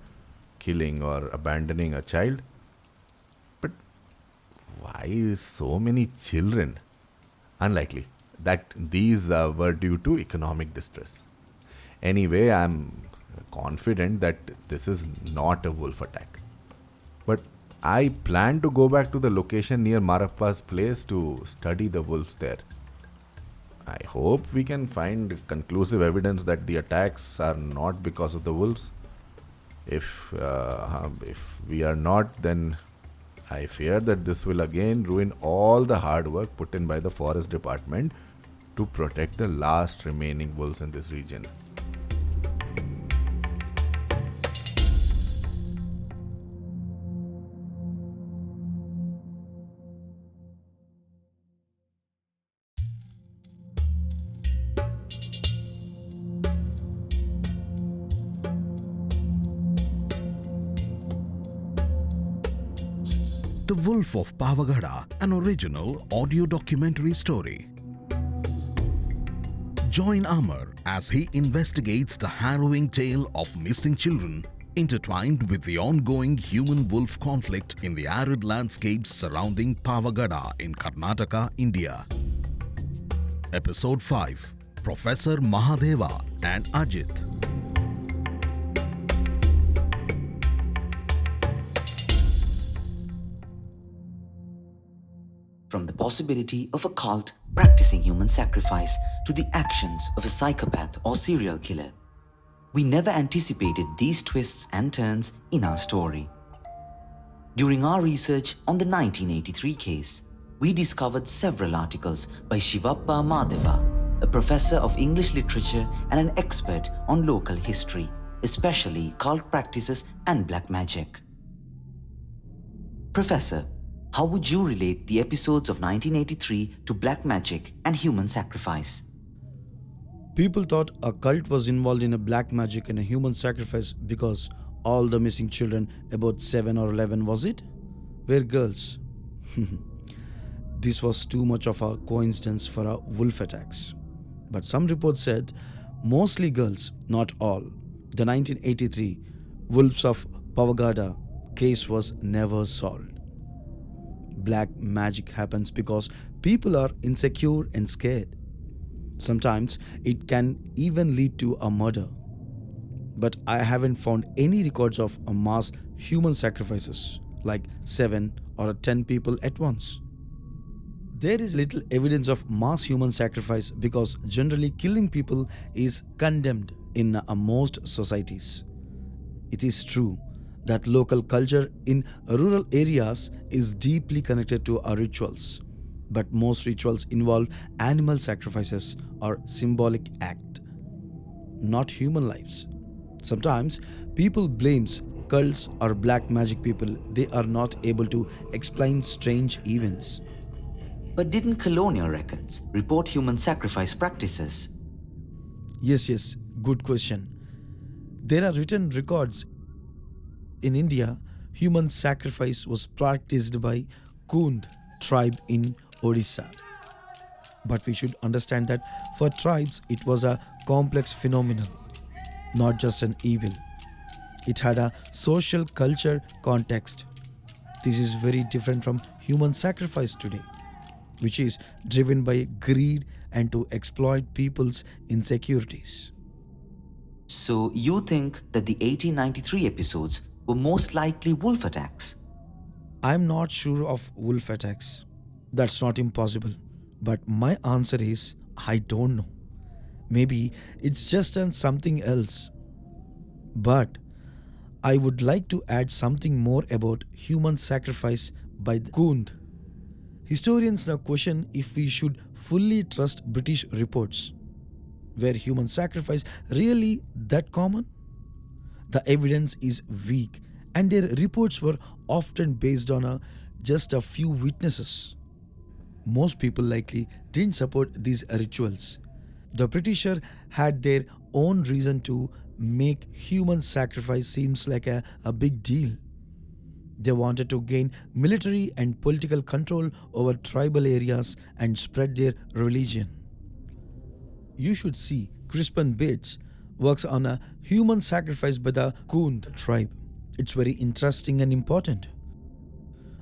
killing or abandoning a child. But why so many children? Unlikely that these were due to economic distress. Anyway, I'm confident that this is not a wolf attack. But I plan to go back to the location near Marappa's place to study the wolves there. I hope we can find conclusive evidence that the attacks are not because of the wolves. If we are not, then I fear that this will again ruin all the hard work put in by the forest department to protect the last remaining wolves in this region. The Wolf of Pavagada, an original audio documentary story. Join Amar as he investigates the harrowing tale of missing children intertwined with the ongoing human-wolf conflict in the arid landscapes surrounding Pavagada in Karnataka, India. Episode 5, Professor Mahadeva and Ajit. From the possibility of a cult practicing human sacrifice to the actions of a psychopath or serial killer, we never anticipated these twists and turns in our story. During our research on the 1983 case, we discovered several articles by Shivappa Mahadeva, a professor of English literature and an expert on local history, especially cult practices and black magic. Professor, how would you relate the episodes of 1983 to black magic and human sacrifice? People thought a cult was involved in a black magic and a human sacrifice because all the missing children, about 7 or 11 was it, were girls. This was too much of a coincidence for our wolf attacks. But some reports said mostly girls, not all. The 1983 Wolves of Pavagada case was never solved. Black magic happens because people are insecure and scared. Sometimes it can even lead to a murder. But I haven't found any records of a mass human sacrifices like 7 or 10 people at once. There is little evidence of mass human sacrifice because generally killing people is condemned in most societies. It is true that local culture in rural areas is deeply connected to our rituals, but most rituals involve animal sacrifices or symbolic act, not human lives. Sometimes people blames cults or black magic people. They are not able to explain strange events. But didn't colonial records report human sacrifice practices? Yes, good question. There are written records. In India, human sacrifice was practiced by Kund tribe in Odisha. But we should understand that for tribes, it was a complex phenomenon, not just an evil. It had a social culture context. This is very different from human sacrifice today, which is driven by greed and to exploit people's insecurities. So you think that the 1893 episodes were most likely wolf attacks? I'm not sure of wolf attacks. That's not impossible. But my answer is, I don't know. Maybe it's just something else. But I would like to add something more about human sacrifice by the Kund. Historians now question if we should fully trust British reports. Were human sacrifice really that common? The evidence is weak, and their reports were often based on just a few witnesses. Most people likely didn't support these rituals. The British had their own reason to make human sacrifice seems like a big deal. They wanted to gain military and political control over tribal areas and spread their religion. You should see Crispin Bates works on a human sacrifice by the Kund tribe. It's very interesting and important.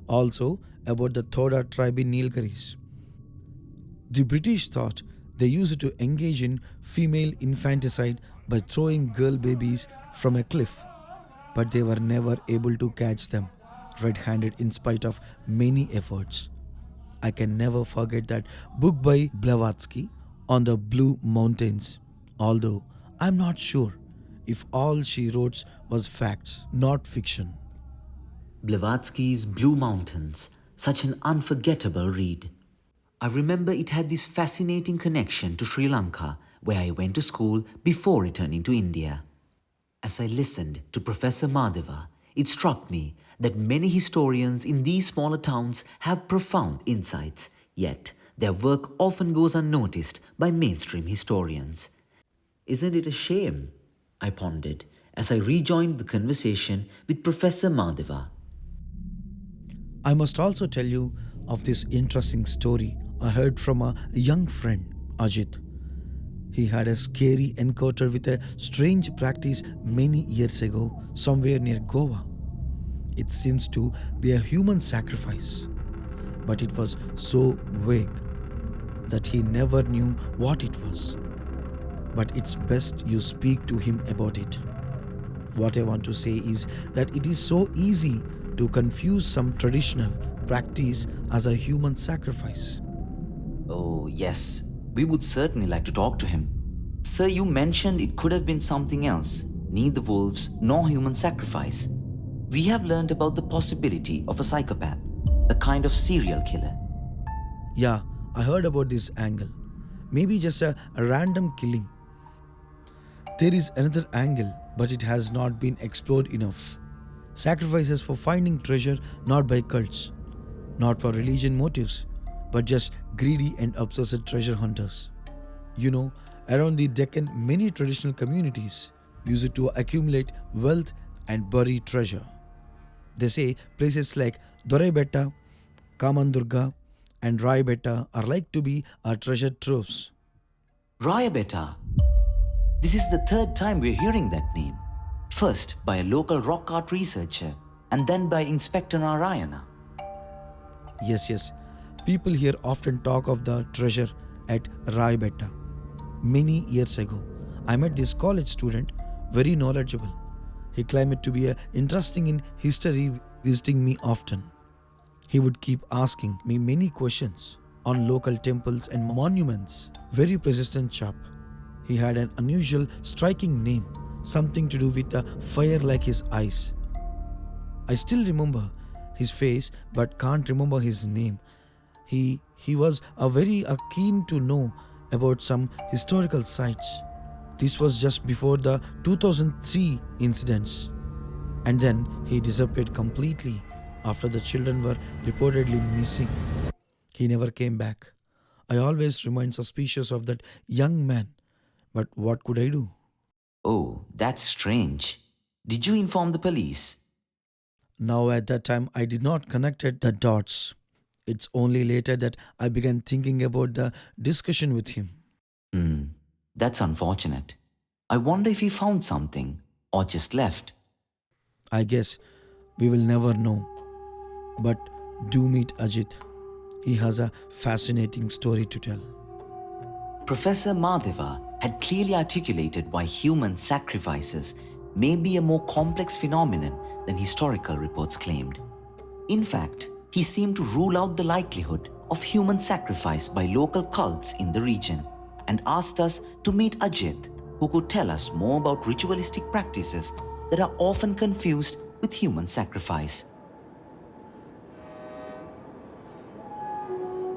Also about the Thoda tribe in Nilgiris. The British thought they used it to engage in female infanticide by throwing girl babies from a cliff, but they were never able to catch them red-handed in spite of many efforts. I can never forget that book by Blavatsky on the Blue Mountains, although I'm not sure if all she wrote was facts, not fiction. Blavatsky's Blue Mountains, such an unforgettable read. I remember it had this fascinating connection to Sri Lanka, where I went to school before returning to India. As I listened to Professor Mahadeva, it struck me that many historians in these smaller towns have profound insights, yet their work often goes unnoticed by mainstream historians. Isn't it a shame? I pondered as I rejoined the conversation with Professor Mahadeva. I must also tell you of this interesting story I heard from a young friend, Ajit. He had a scary encounter with a strange practice many years ago, somewhere near Goa. It seems to be a human sacrifice, but it was so vague that he never knew what it was. But it's best you speak to him about it. What I want to say is that it is so easy to confuse some traditional practice as a human sacrifice. Oh, yes, we would certainly like to talk to him. Sir, you mentioned it could have been something else, neither wolves nor human sacrifice. We have learned about the possibility of a psychopath, a kind of serial killer. Yeah, I heard about this angle. Maybe just a random killing. There is another angle, but it has not been explored enough. Sacrifices for finding treasure, not by cults, not for religion motives, but just greedy and obsessed treasure hunters. You know, around the Deccan, many traditional communities use it to accumulate wealth and bury treasure. They say places like Doraibetta, Kamandurga, and Raibetta are like to be our treasure troves. Raibetta. This is the third time we're hearing that name. First by a local rock art researcher, and then by Inspector Narayana. Yes. People here often talk of the treasure at Raibetta. Many years ago, I met this college student, very knowledgeable. He claimed to be interesting in history, visiting me often. He would keep asking me many questions on local temples and monuments. Very persistent chap. He had an unusual, striking name, something to do with a fire like his eyes. I still remember his face but can't remember his name. He was very keen to know about some historical sites. This was just before the 2003 incidents. And then he disappeared completely after the children were reportedly missing. He never came back. I always remain suspicious of that young man. But what could I do? Oh, that's strange. Did you inform the police? Now at that time I did not connect the dots. It's only later that I began thinking about the discussion with him. That's unfortunate. I wonder if he found something or just left. I guess we will never know. But do meet Ajit. He has a fascinating story to tell. Professor Mahadeva had clearly articulated why human sacrifices may be a more complex phenomenon than historical reports claimed. In fact, he seemed to rule out the likelihood of human sacrifice by local cults in the region and asked us to meet Ajit, who could tell us more about ritualistic practices that are often confused with human sacrifice.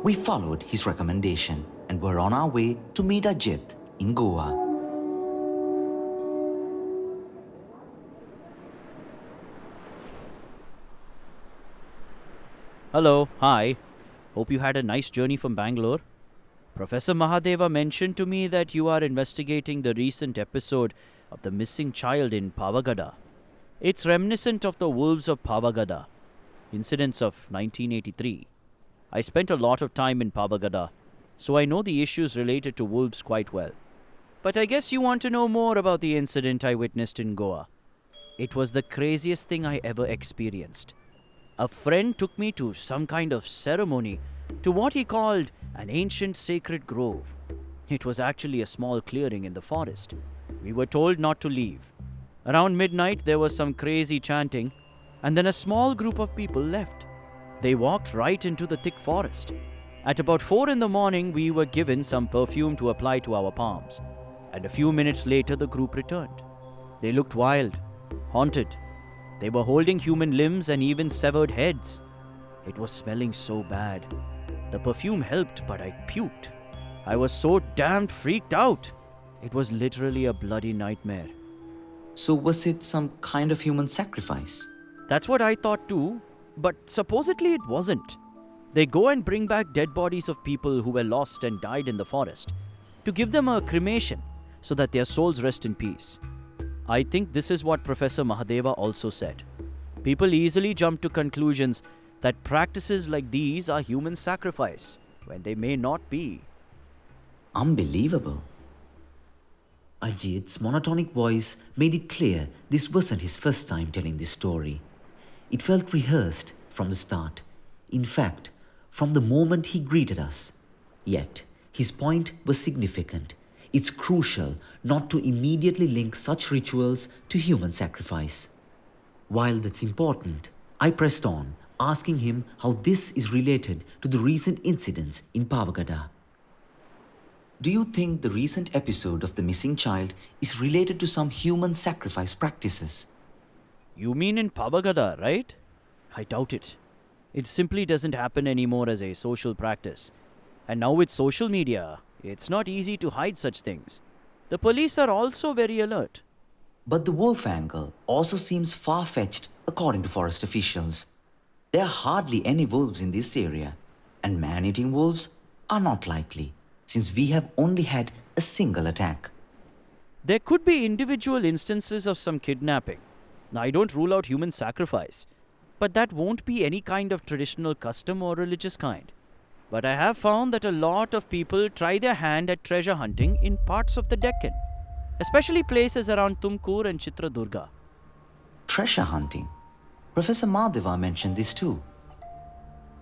We followed his recommendation and were on our way to meet Ajit in Goa. Hello, hi. Hope you had a nice journey from Bangalore. Professor Mahadeva mentioned to me that you are investigating the recent episode of the missing child in Pavagada. It's reminiscent of the Wolves of Pavagada, incidents of 1983. I spent a lot of time in Pavagada, so I know the issues related to wolves quite well. But I guess you want to know more about the incident I witnessed in Goa. It was the craziest thing I ever experienced. A friend took me to some kind of ceremony to what he called an ancient sacred grove. It was actually a small clearing in the forest. We were told not to leave. Around midnight, there was some crazy chanting, and then a small group of people left. They walked right into the thick forest. At about 4 in the morning, we were given some perfume to apply to our palms, and a few minutes later, the group returned. They looked wild, haunted. They were holding human limbs and even severed heads. It was smelling so bad. The perfume helped, but I puked. I was so damned freaked out. It was literally a bloody nightmare. So was it some kind of human sacrifice? That's what I thought too, but supposedly it wasn't. They go and bring back dead bodies of people who were lost and died in the forest to give them a cremation so that their souls rest in peace. I think this is what Professor Mahadeva also said. People easily jump to conclusions that practices like these are human sacrifice when they may not be. Unbelievable. Ajit's monotonic voice made it clear this wasn't his first time telling this story. It felt rehearsed from the start. In fact, from the moment he greeted us. Yet, his point was significant. It's crucial not to immediately link such rituals to human sacrifice. While that's important, I pressed on, asking him how this is related to the recent incidents in Pavagada. Do you think the recent episode of the missing child is related to some human sacrifice practices? You mean in Pavagada, right? I doubt it. It simply doesn't happen anymore as a social practice. And now with social media, it's not easy to hide such things. The police are also very alert. But the wolf angle also seems far-fetched according to forest officials. There are hardly any wolves in this area, and man-eating wolves are not likely, since we have only had a single attack. There could be individual instances of some kidnapping. Now, I don't rule out human sacrifice, but that won't be any kind of traditional custom or religious kind. But I have found that a lot of people try their hand at treasure hunting in parts of the Deccan, especially places around Tumkur and Chitradurga. Treasure hunting? Professor Mahadeva mentioned this too.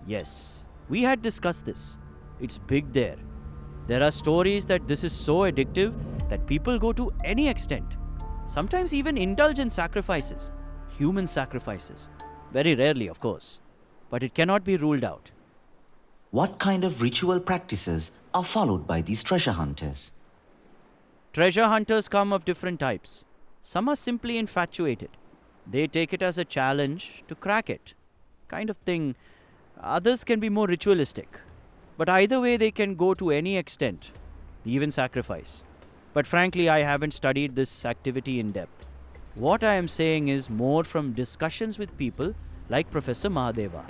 Yes, we had discussed this. It's big there. There are stories that this is so addictive that people go to any extent. Sometimes even indulge in sacrifices, human sacrifices. Very rarely, of course. But it cannot be ruled out. What kind of ritual practices are followed by these treasure hunters? Treasure hunters come of different types. Some are simply infatuated. They take it as a challenge to crack it, kind of thing. Others can be more ritualistic. But either way, they can go to any extent, even sacrifice. But frankly, I haven't studied this activity in depth. What I am saying is more from discussions with people like Professor Mahadeva.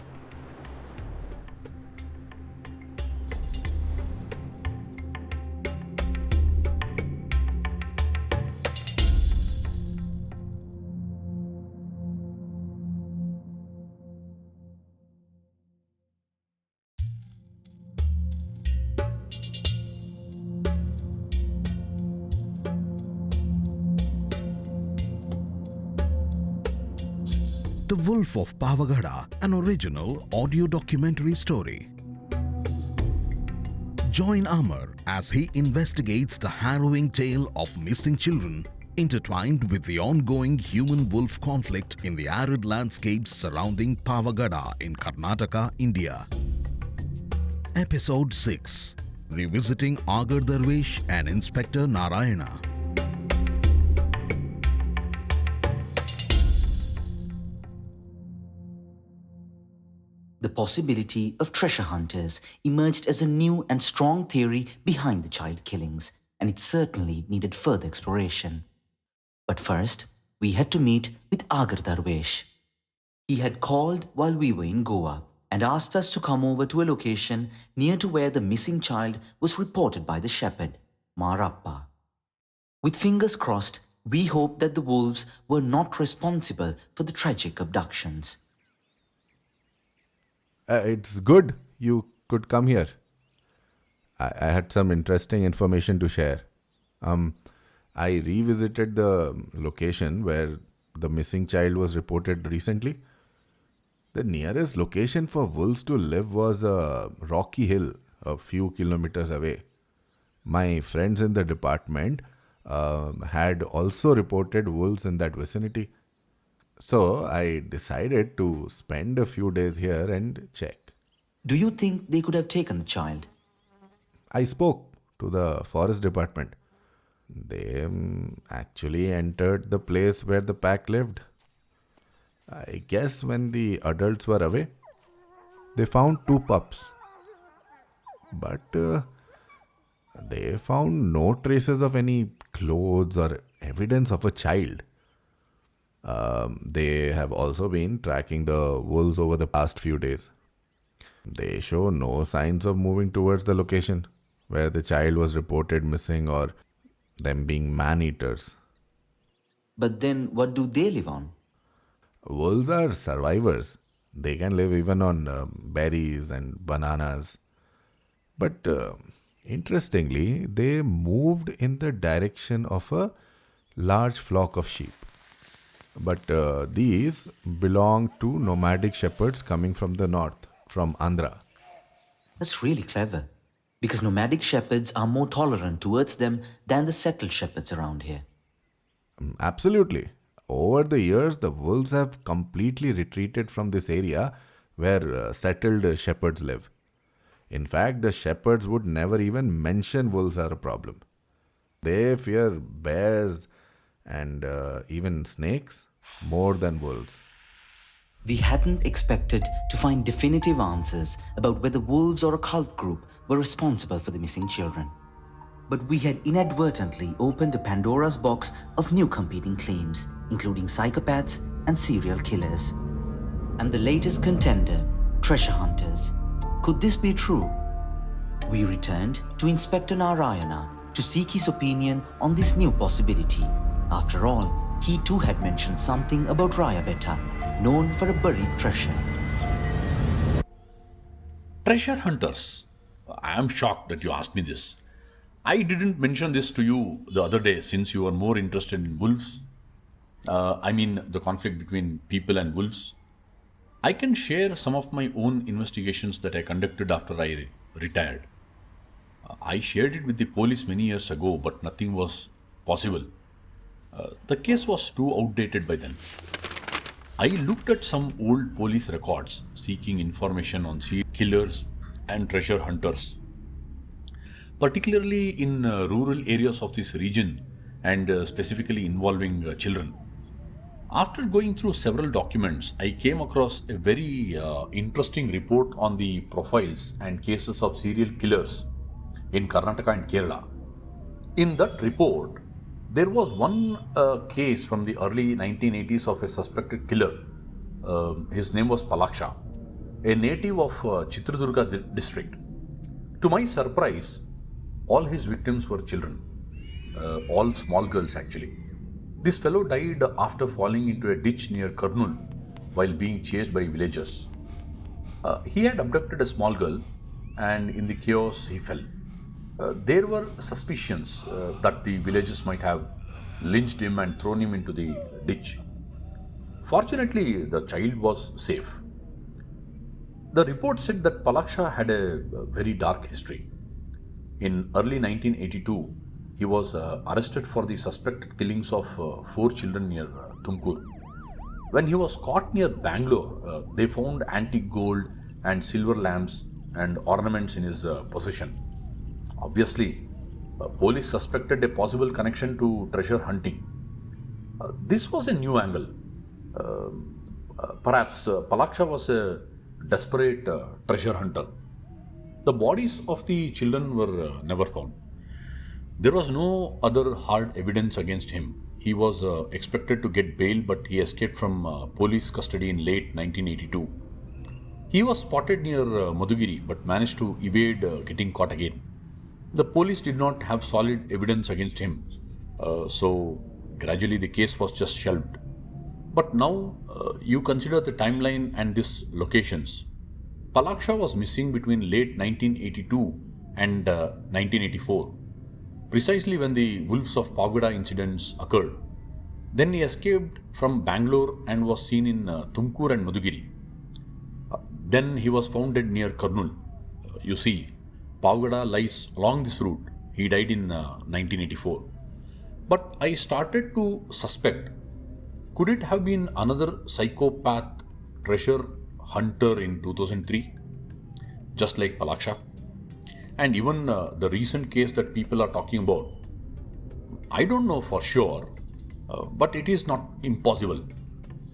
The Wolf of Pavagada, an original audio documentary story. Join Amar as he investigates the harrowing tale of missing children intertwined with the ongoing human-wolf conflict in the arid landscapes surrounding Pavagada in Karnataka, India. Episode 6. Revisiting Aagar Darwish and Inspector Narayana. The possibility of treasure hunters emerged as a new and strong theory behind the child killings, and it certainly needed further exploration. But first, we had to meet with Aagar Darwish. He had called while we were in Goa and asked us to come over to a location near to where the missing child was reported by the shepherd, Marappa. With fingers crossed, we hoped that the wolves were not responsible for the tragic abductions. It's good you could come here. I had some interesting information to share. I revisited the location where the missing child was reported recently. The nearest location for wolves to live was a rocky hill a few kilometers away. My friends in the department had also reported wolves in that vicinity. So I decided to spend a few days here and check. Do you think they could have taken the child? I spoke to the forest department. They actually entered the place where the pack lived. I guess when the adults were away, they found two pups. But they found no traces of any clothes or evidence of a child. They have also been tracking the wolves over the past few days. They show no signs of moving towards the location where the child was reported missing or them being man-eaters. But then what do they live on? Wolves are survivors. They can live even on berries and bananas. But interestingly, they moved in the direction of a large flock of sheep. But these belong to nomadic shepherds coming from the north, from Andhra. That's really clever, because nomadic shepherds are more tolerant towards them than the settled shepherds around here. Absolutely. Over the years, the wolves have completely retreated from this area where settled shepherds live. In fact, the shepherds would never even mention wolves are a problem. They fear bears and even snakes more than wolves. We hadn't expected to find definitive answers about whether wolves or a cult group were responsible for the missing children. But we had inadvertently opened a Pandora's box of new competing claims, including psychopaths and serial killers. And the latest contender, treasure hunters. Could this be true? We returned to Inspector Narayana to seek his opinion on this new possibility. After all, he too had mentioned something about Rayabetta, known for a buried treasure. Treasure hunters. I am shocked that you asked me this. I didn't mention this to you the other day since you are more interested in wolves. I mean the conflict between people and wolves. I can share some of my own investigations that I conducted after I retired. I shared it with the police many years ago, but nothing was possible. The case was too outdated by then. I looked at some old police records seeking information on serial killers and treasure hunters, particularly in rural areas of this region and specifically involving children. After going through several documents, I came across a very interesting report on the profiles and cases of serial killers in Karnataka and Kerala. In that report, there was one case from the early 1980s of a suspected killer. His name was Palaksha, a native of Chitradurga district. To my surprise, all his victims were children, all small girls actually. This fellow died after falling into a ditch near Kurnool while being chased by villagers. He had abducted a small girl and in the chaos he fell. There were suspicions that the villagers might have lynched him and thrown him into the ditch. Fortunately, the child was safe. The report said that Palaksha had a very dark history. In early 1982, he was arrested for the suspected killings of 4 children near Tumkur. When he was caught near Bangalore, they found antique gold and silver lamps and ornaments in his possession. Obviously, police suspected a possible connection to treasure hunting. This was a new angle. Perhaps Palaksha was a desperate treasure hunter. The bodies of the children were never found. There was no other hard evidence against him. He was expected to get bail, but he escaped from police custody in late 1982. He was spotted near Madhugiri but managed to evade getting caught again. The police did not have solid evidence against him, so gradually the case was just shelved. But now you consider the timeline and these locations. Palaksha was missing between late 1982 and 1984, precisely when the Wolves of Pavagada incidents occurred. Then he escaped from Bangalore and was seen in Tumkur and Madhugiri. Then he was found dead near Kurnool. You see, Pavagada lies along this route. He died in 1984. But I started to suspect, could it have been another psychopath treasure hunter in 2003? Just like Palaksha? And even the recent case that people are talking about, I don't know for sure, but it is not impossible.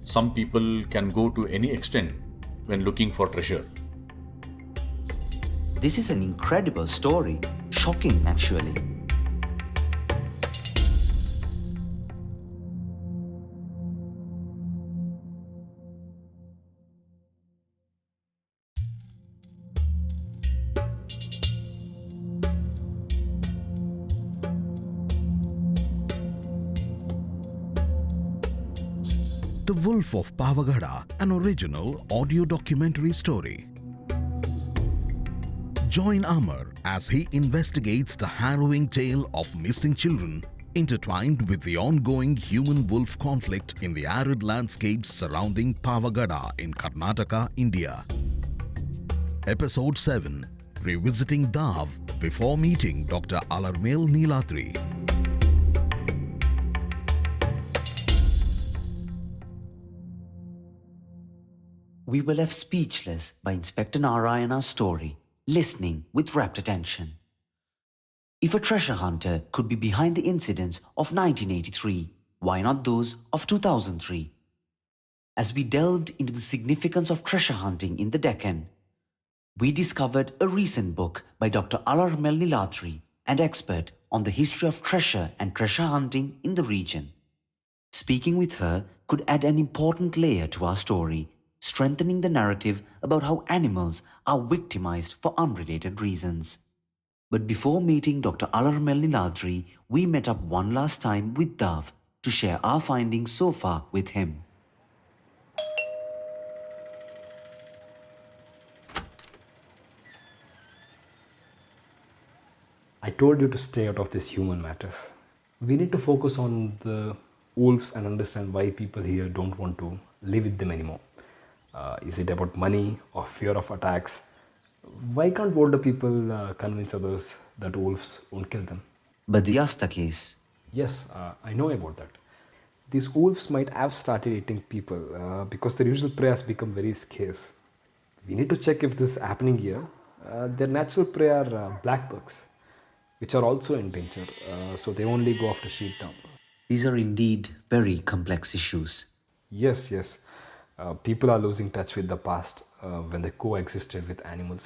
Some people can go to any extent when looking for treasure. This is an incredible story. Shocking, actually. The Wolf of Pavagada, an original audio documentary story. Join Amar as he investigates the harrowing tale of missing children intertwined with the ongoing human-wolf conflict in the arid landscapes surrounding Pavagada in Karnataka, India. Episode 7, Revisiting Daav before meeting Dr. Alarmel Niladri. We were left speechless by Inspector Narayana's story, listening with rapt attention. If a treasure hunter could be behind the incidents of 1983, why not those of 2003? As we delved into the significance of treasure hunting in the Deccan, we discovered a recent book by Dr. Alarmel Niladri, an expert on the history of treasure and treasure hunting in the region. Speaking with her could add an important layer to our story, strengthening the narrative about how animals are victimized for unrelated reasons. But before meeting Dr. Alarmel Niladri, we met up one last time with Daav to share our findings so far with him. I told you to stay out of this human matters. We need to focus on the wolves and understand why people here don't want to live with them anymore. Is it about money or fear of attacks? Why can't older people convince others that wolves won't kill them? But the Asta case. Yes, I know about that. These wolves might have started eating people because their usual prey has become very scarce. We need to check if this is happening here. Their natural prey are black bugs, which are also endangered, so they only go after sheep down. These are indeed very complex issues. Yes. People are losing touch with the past when they coexisted with animals.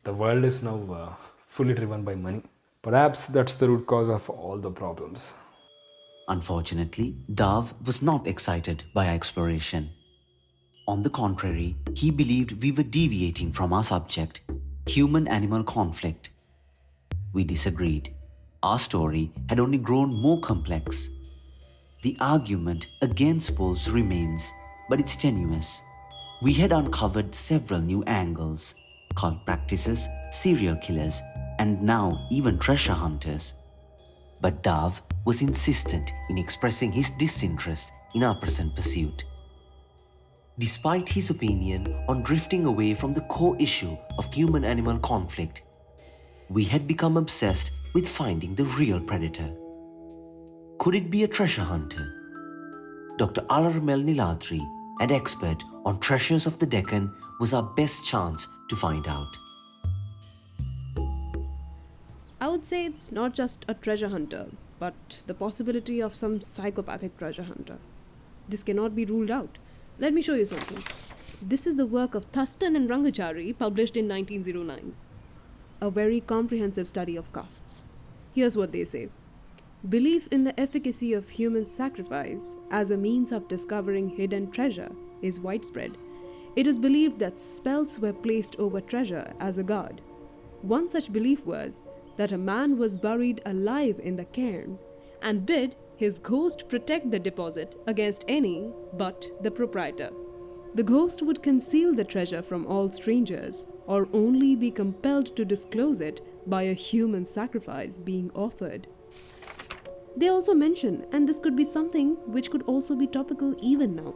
The world is now fully driven by money. Perhaps that's the root cause of all the problems. Unfortunately, Daav was not excited by our exploration. On the contrary, he believed we were deviating from our subject, human-animal conflict. We disagreed. Our story had only grown more complex. The argument against wolves remains, but it's tenuous. We had uncovered several new angles: cult practices, serial killers, and now even treasure hunters. But Daav was insistent in expressing his disinterest in our present pursuit. Despite his opinion on drifting away from the core issue of human-animal conflict, we had become obsessed with finding the real predator. Could it be a treasure hunter? Dr. Alarmel Niladri, an expert on treasures of the Deccan, was our best chance to find out. I would say it's not just a treasure hunter, but the possibility of some psychopathic treasure hunter. This cannot be ruled out. Let me show you something. This is the work of Thuston and Rangachari, published in 1909. A very comprehensive study of castes. Here's what they say. Belief in the efficacy of human sacrifice as a means of discovering hidden treasure is widespread. It is believed that spells were placed over treasure as a guard. One such belief was that a man was buried alive in the cairn and bid his ghost protect the deposit against any but the proprietor. The ghost would conceal the treasure from all strangers or only be compelled to disclose it by a human sacrifice being offered. They also mention, and this could be something which could also be topical even now.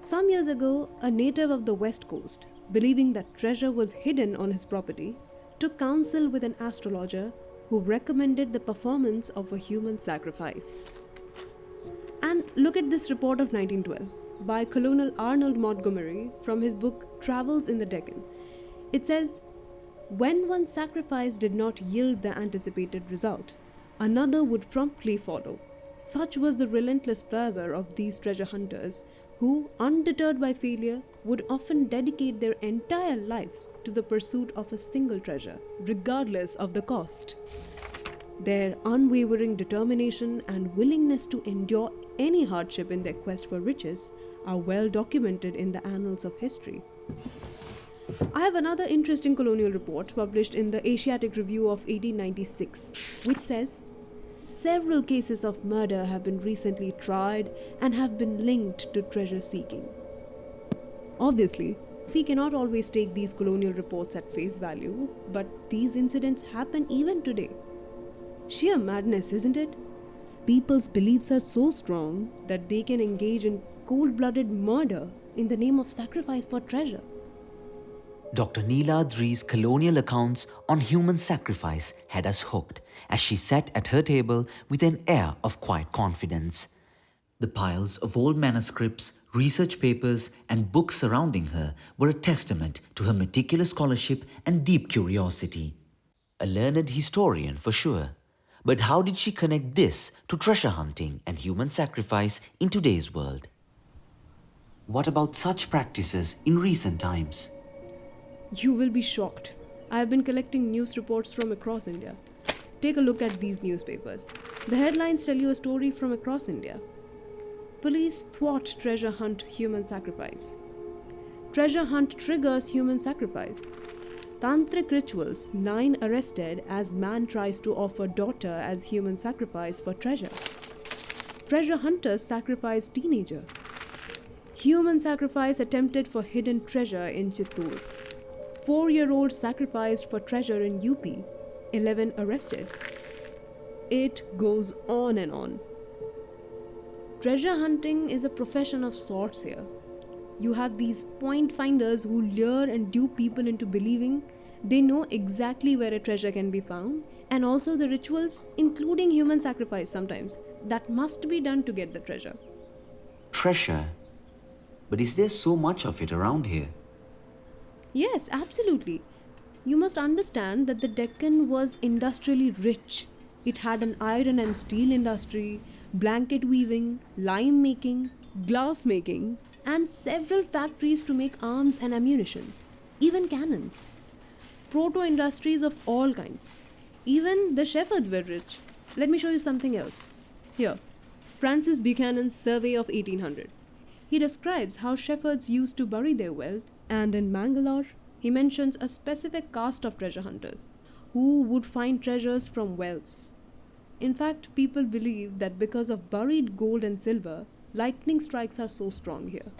Some years ago, a native of the West Coast, believing that treasure was hidden on his property, took counsel with an astrologer who recommended the performance of a human sacrifice. And look at this report of 1912 by Colonel Arnold Montgomery from his book Travels in the Deccan. It says, when one sacrifice did not yield the anticipated result, another would promptly follow. Such was the relentless fervor of these treasure hunters, who, undeterred by failure, would often dedicate their entire lives to the pursuit of a single treasure, regardless of the cost. Their unwavering determination and willingness to endure any hardship in their quest for riches are well documented in the annals of history. I have another interesting colonial report published in the Asiatic Review of 1896, which says, several cases of murder have been recently tried and have been linked to treasure seeking. Obviously, we cannot always take these colonial reports at face value, but these incidents happen even today. Sheer madness, isn't it? People's beliefs are so strong that they can engage in cold-blooded murder in the name of sacrifice for treasure. Dr. Niladri's colonial accounts on human sacrifice had us hooked as she sat at her table with an air of quiet confidence. The piles of old manuscripts, research papers, and books surrounding her were a testament to her meticulous scholarship and deep curiosity. A learned historian for sure. But how did she connect this to treasure hunting and human sacrifice in today's world? What about such practices in recent times? You will be shocked. I have been collecting news reports from across India. Take a look at these newspapers. The headlines tell you a story from across India. Police thwart treasure hunt human sacrifice. Treasure hunt triggers human sacrifice. Tantric rituals, 9 arrested as man tries to offer daughter as human sacrifice for treasure. Treasure hunters sacrifice teenager. Human sacrifice attempted for hidden treasure in Chittoor. 4-year-old sacrificed for treasure in UP. 11 arrested. It goes on and on. Treasure hunting is a profession of sorts here. You have these point finders who lure and dupe people into believing they know exactly where a treasure can be found, and also the rituals, including human sacrifice sometimes, that must be done to get the treasure. Treasure? But is there so much of it around here? Yes, absolutely. You must understand that the Deccan was industrially rich. It had an iron and steel industry, blanket weaving, lime making, glass making, and several factories to make arms and ammunitions, even cannons. Proto-industries of all kinds. Even the shepherds were rich. Let me show you something else. Here, Francis Buchanan's survey of 1800. He describes how shepherds used to bury their wealth, and in Mangalore, he mentions a specific caste of treasure hunters who would find treasures from wells. In fact, people believe that because of buried gold and silver, lightning strikes are so strong here.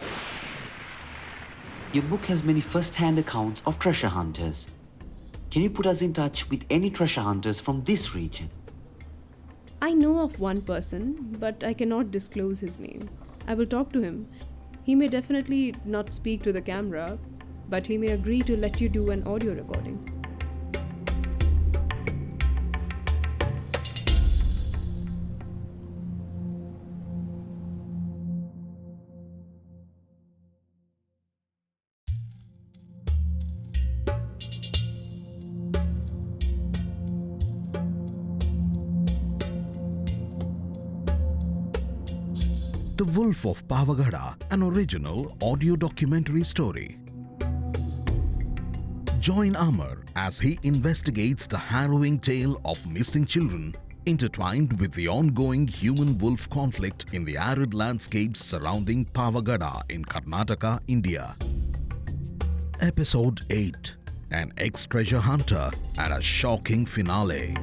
Your book has many first-hand accounts of treasure hunters. Can you put us in touch with any treasure hunters from this region? I know of one person, but I cannot disclose his name. I will talk to him. He may definitely not speak to the camera, but he may agree to let you do an audio recording. The Wolf of Pavagada, an original audio documentary story. Join Amar as he investigates the harrowing tale of missing children intertwined with the ongoing human-wolf conflict in the arid landscapes surrounding Pavagada in Karnataka, India. Episode 8: An ex-treasure hunter and a shocking finale.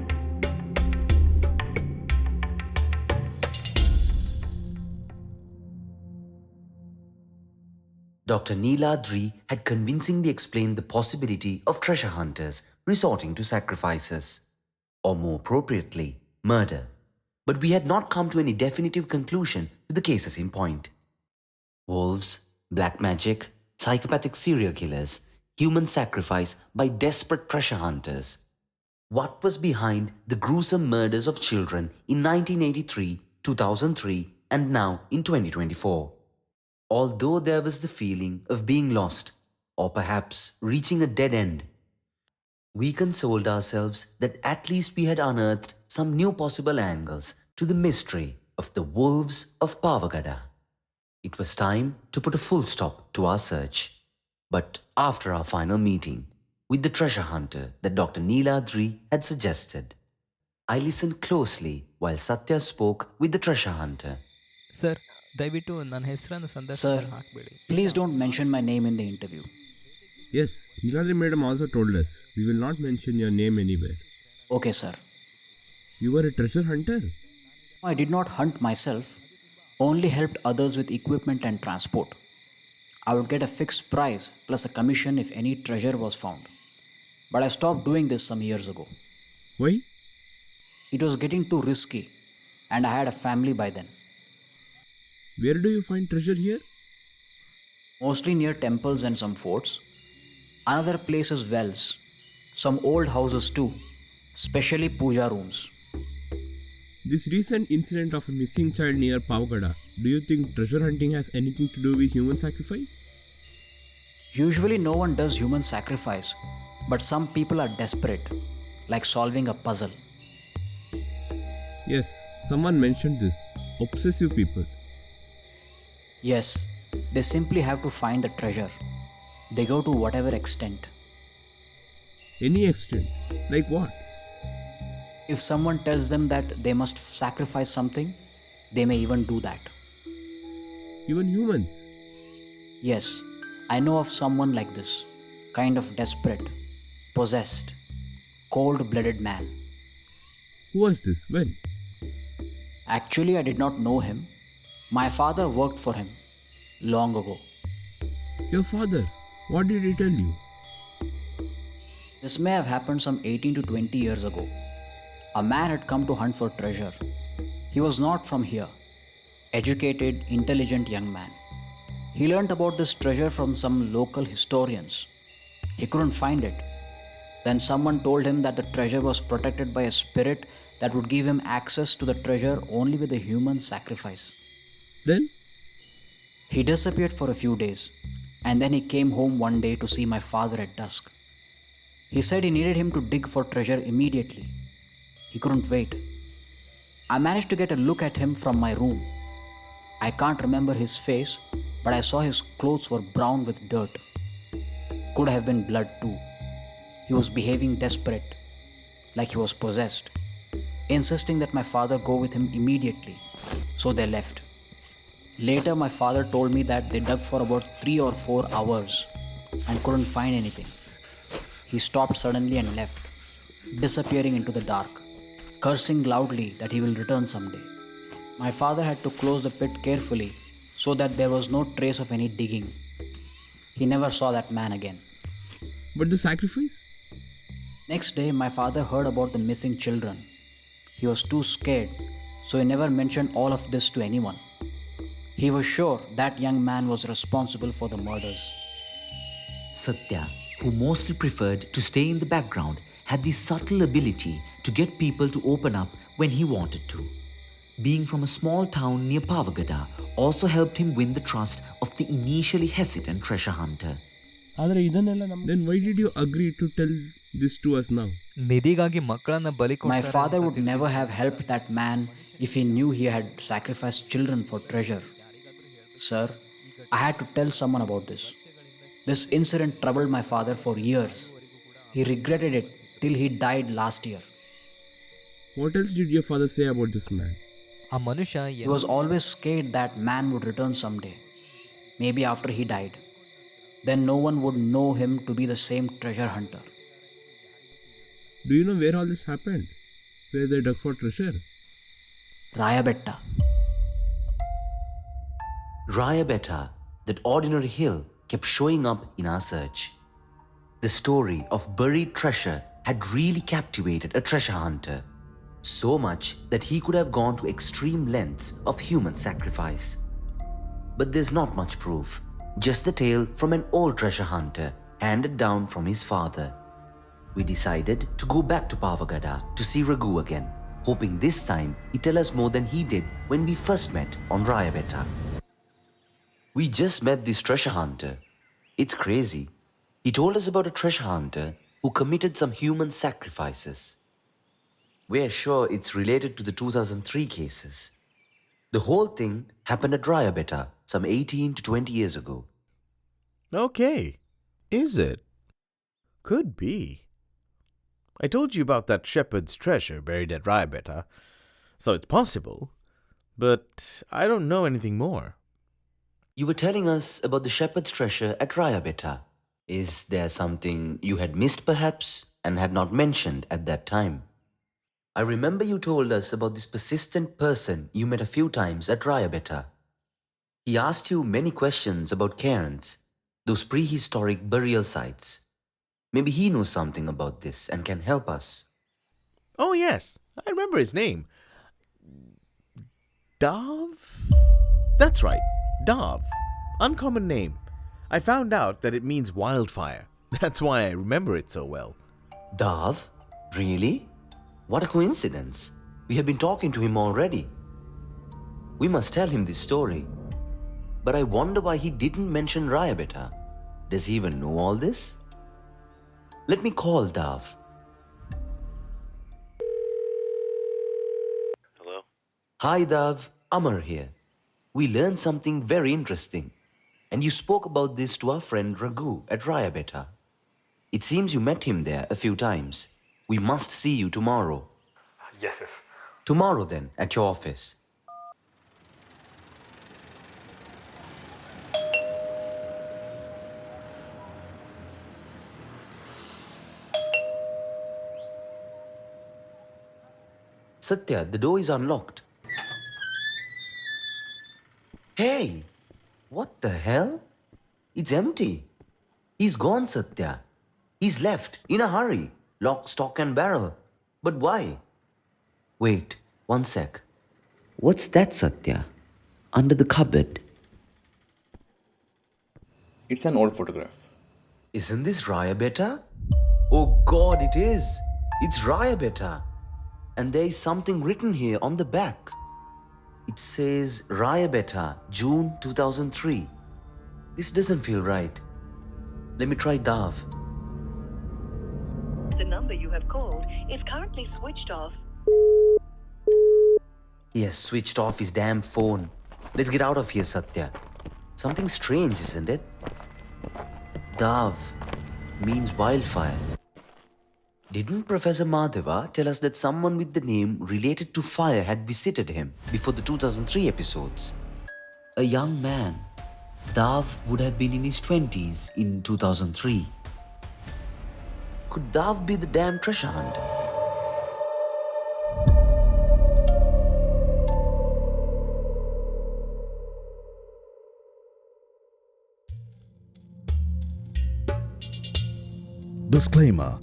Dr. Niladri had convincingly explained the possibility of treasure hunters resorting to sacrifices, or more appropriately, murder. But we had not come to any definitive conclusion to the cases in point. Wolves, black magic, psychopathic serial killers, human sacrifice by desperate treasure hunters. What was behind the gruesome murders of children in 1983, 2003, and now in 2024? Although there was the feeling of being lost, or perhaps reaching a dead end, we consoled ourselves that at least we had unearthed some new possible angles to the mystery of the Wolves of Pavagada. It was time to put a full stop to our search. But after our final meeting with the treasure hunter that Dr. Niladri had suggested, I listened closely while Satya spoke with the treasure hunter. Sir, ದಯವಿಟ್ಟು ನನ್ನ ಹೆಸರನ್ನು Sir, ಸಂದರ್ಶನ ಹಾಕಬೇಡಿ. please don't mention my name in the interview. Yes, Niladri madam also told us we will not mention your name anywhere. Okay, sir. You were a treasure hunter? I did not hunt myself, only helped others with equipment and transport. I would get a fixed price plus a commission if any treasure was found. But I stopped doing this some years ago. Why? It was getting too risky, and I had a family by then. Where do you find treasure here? Mostly near temples and some forts. Another place is wells, some old houses too, especially puja rooms. This recent incident of a missing child near Pavagada, do you think treasure hunting has anything to do with human sacrifice? Usually no one does human sacrifice, but some people are desperate, like solving a puzzle. Yes, someone mentioned this. Obsessive people. Yes, they simply have to find the treasure. They go to whatever extent. Any extent? Like what? If someone tells them that they must sacrifice something, they may even do that. Even humans? Yes, I know of someone like this, kind of desperate, possessed, cold-blooded man. Who was this? When? Actually, I did not know him. My father worked for him long ago. Your father? What did he tell you? This may have happened some 18 to 20 years ago. A man had come to hunt for treasure. He was not from here. Educated, intelligent young man. He learnt about this treasure from some local historians. He couldn't find it. Then someone told him that the treasure was protected by a spirit that would give him access to the treasure only with a human sacrifice. Then? He disappeared for a few days, and then he came home one day to see my father at dusk. He said he needed him to dig for treasure immediately. He couldn't wait. I managed to get a look at him from my room. I can't remember his face, but I saw his clothes were brown with dirt. Could have been blood too. He was behaving desperate, like he was possessed, insisting that my father go with him immediately. So they left. Later, my father told me that they dug for about 3 or 4 hours and couldn't find anything. He stopped suddenly and left, disappearing into the dark, cursing loudly that he will return someday. My father had to close the pit carefully so that there was no trace of any digging. He never saw that man again. But the sacrifice? Next day, my father heard about the missing children. He was too scared, so he never mentioned all of this to anyone. He was sure that young man was responsible for the murders. Satya, who mostly preferred to stay in the background, had the subtle ability to get people to open up when he wanted to. Being from a small town near Pavagada also helped him win the trust of the initially hesitant treasure hunter. Then why did you agree to tell this to us now? ನಿಧಿಗಾಗಿ ಮಕ್ಕಳನ್ನ ಬಲಿ My father would never have helped that man if he knew he had sacrificed children for treasure. Sir, I had to tell someone about this. This incident troubled my father for years. He regretted it till he died last year. What else did your father say about this man? ಆ ಮನುಷ್ಯ He was always scared that man would return someday, maybe after he died. Then no one would know him to be the same treasure hunter. Do you know where all this happened? Where they dug for treasure? Rayabetta. Rayabetta, that ordinary hill, kept showing up in our search. The story of buried treasure had really captivated a treasure hunter, so much that he could have gone to extreme lengths of human sacrifice. But there's not much proof, just the tale from an old treasure hunter handed down from his father. We decided to go back to Pavagada to see Raghu again, hoping this time he'd tell us more than he did when we first met on Rayabetta. We just met this treasure hunter. It's crazy. He told us about a treasure hunter who committed some human sacrifices. We're sure it's related to the 2003 cases. The whole thing happened at Rayabetta some 18 to 20 years ago. Okay. Is it? Could be. I told you about that shepherd's treasure buried at Rayabetta, so it's possible, but I don't know anything more. You were telling us about the shepherd's treasure at Rayabetta. Is there something you had missed perhaps and had not mentioned at that time? I remember you told us about this persistent person you met a few times at Rayabetta. He asked you many questions about cairns, those prehistoric burial sites. Maybe he knows something about this and can help us. Oh, yes. I remember his name. Daav? That's right. Daav. Uncommon name. I found out that it means wildfire. That's why I remember it so well. Daav? Really? What a coincidence. We have been talking to him already. We must tell him this story. But I wonder why he didn't mention Rayabetta. Does he even know all this? Let me call Daav. Hello? Hi Daav, Amar here. We learned something very interesting. And you spoke about this to our friend Raghu at Rayabetta. It seems you met him there a few times. We must see you tomorrow. Yes, yes. Tomorrow then, at your office. Satya, the door is unlocked. Hey! What the hell? It's empty. He's gone, Satya. He's left, in a hurry. Lock, stock and barrel. But why? Wait, one sec. What's that, Satya? Under the cupboard? It's an old photograph. Isn't this Rayabetta? Oh God, it is. It's Rayabetta. And there is something written here on the back. It says Rayabetta, June 2003. This doesn't feel right. Let me try Daav. The number you have called is currently switched off. He has switched off his damn phone. Let's get out of here, Satya. Something strange, isn't it? Daav means wildfire. Didn't Professor Mahadeva tell us that someone with the name related to fire had visited him before the 2003 episodes? A young man. Daav would have been in his 20s in 2003. Could Daav be the damn treasure hunter? Disclaimer.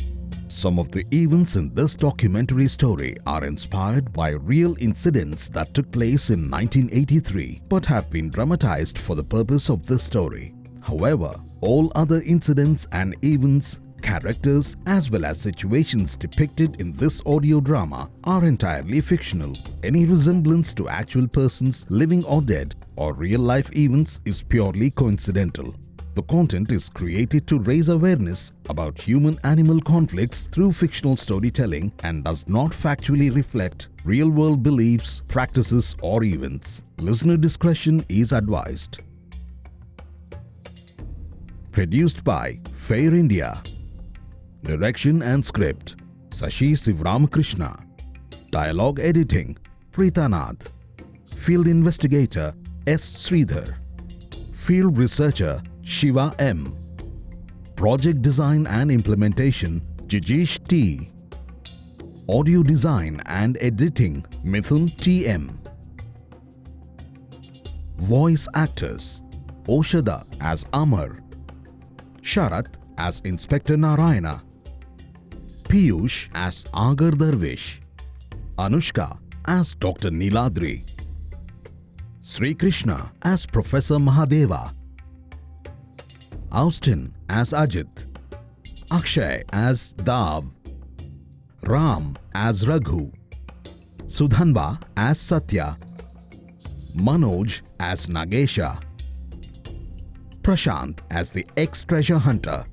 Some of the events in this documentary story are inspired by real incidents that took place in 1983 but have been dramatized for the purpose of this story. However, all other incidents and events, characters as well as situations depicted in this audio drama are entirely fictional. Any resemblance to actual persons, living or dead, or real life events is purely coincidental. The content is created to raise awareness about human-animal conflicts through fictional storytelling and does not factually reflect real-world beliefs, practices, or events. Listener discretion is advised. Produced by Fair India. Direction and script Sashi Sivramakrishna. Dialogue editing Preetanath. Field investigator S. Sridhar. Field researcher Shiva M. Project design and implementation Jijish T. Audio design and editing Mithun T.M. Voice actors Oshada as Amar, Sharat as Inspector Narayana, Piyush as Aagar Darwish, Anushka as Dr. Niladri, Sri Krishna as Professor Mahadeva, Austin as Ajit, Akshay as Daav, Ram as Raghu, Sudhanba as Satya, Manoj as Nagesha, Prashant as the ex-treasure hunter,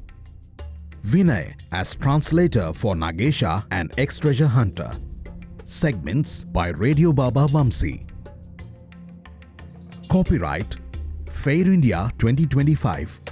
Vinay as translator for Nagesha and ex-treasure hunter. Segments by Radio Baba Vamsi. Copyright Fair India 2025.